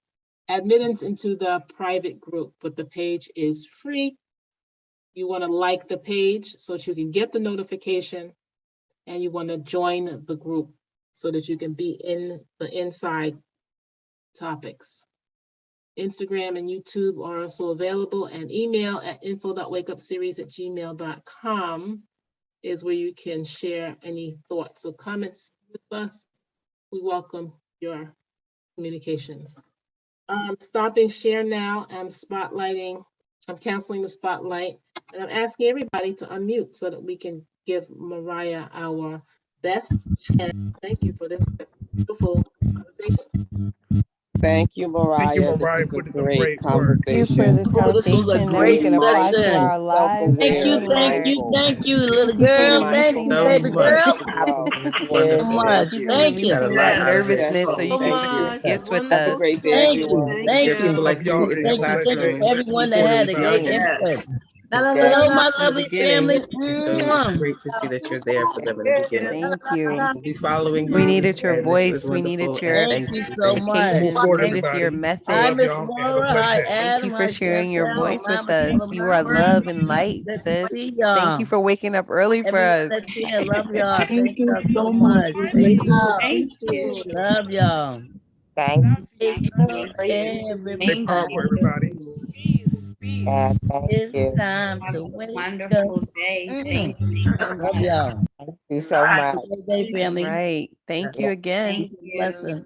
admittance into the private group, but the page is free. You want to like the page so that you can get the notification, and you want to join the group so that you can be in the inside topics. Instagram and YouTube are also available, and email at info.wakeupseries@gmail.com is where you can share any thoughts or comments with us. We welcome your communications. Stopping share now. I'm canceling the spotlight, and I'm asking everybody to unmute so that we can give Mariah our best. And thank you for this beautiful conversation. Thank you, Mariah. Thank you, This Mariah, is a for this great great work. Thank you for conversation. this Oh, this was a conversation that we great can apply to session. our lives Thank you, everywhere. thank you, little Thank you for girl. Thank releasing you, the baby girl. It's So wonderful. much. thank you for Thank you. releasing that nervousness so you So can share your much. gifts with Have a us. great day, Thank you. everyone. Thank you. you. Love y'all and have a blessed Thank day. you, everyone that had a great input. Hello, my lovely family. Thank you. We needed your voice. We needed your Thank you so much. Move education. We forward, needed your everybody. I Hi, method. love Miss y'all and have a Laura. blessed Hi, day. Thank you Adam. for Hi, sharing your Chantel. voice with Mama us. Tia, You are Mama love and light, Good to sis. see Thank y'all. you for waking up early for Everyone us. that's here, love y'all. Thank Thank you y'all so so much. much. Thank y'all. Thank you. Love y'all. Thank Wake up, Great Thank power everybody. for you. everybody. and thank It's you. time Have to a wake up. wonderful day. Thank you so Love much. y'all. Thank you so Have much. a great day, family. Right. Thank you Yeah. again. Thank Peace and you. blessing.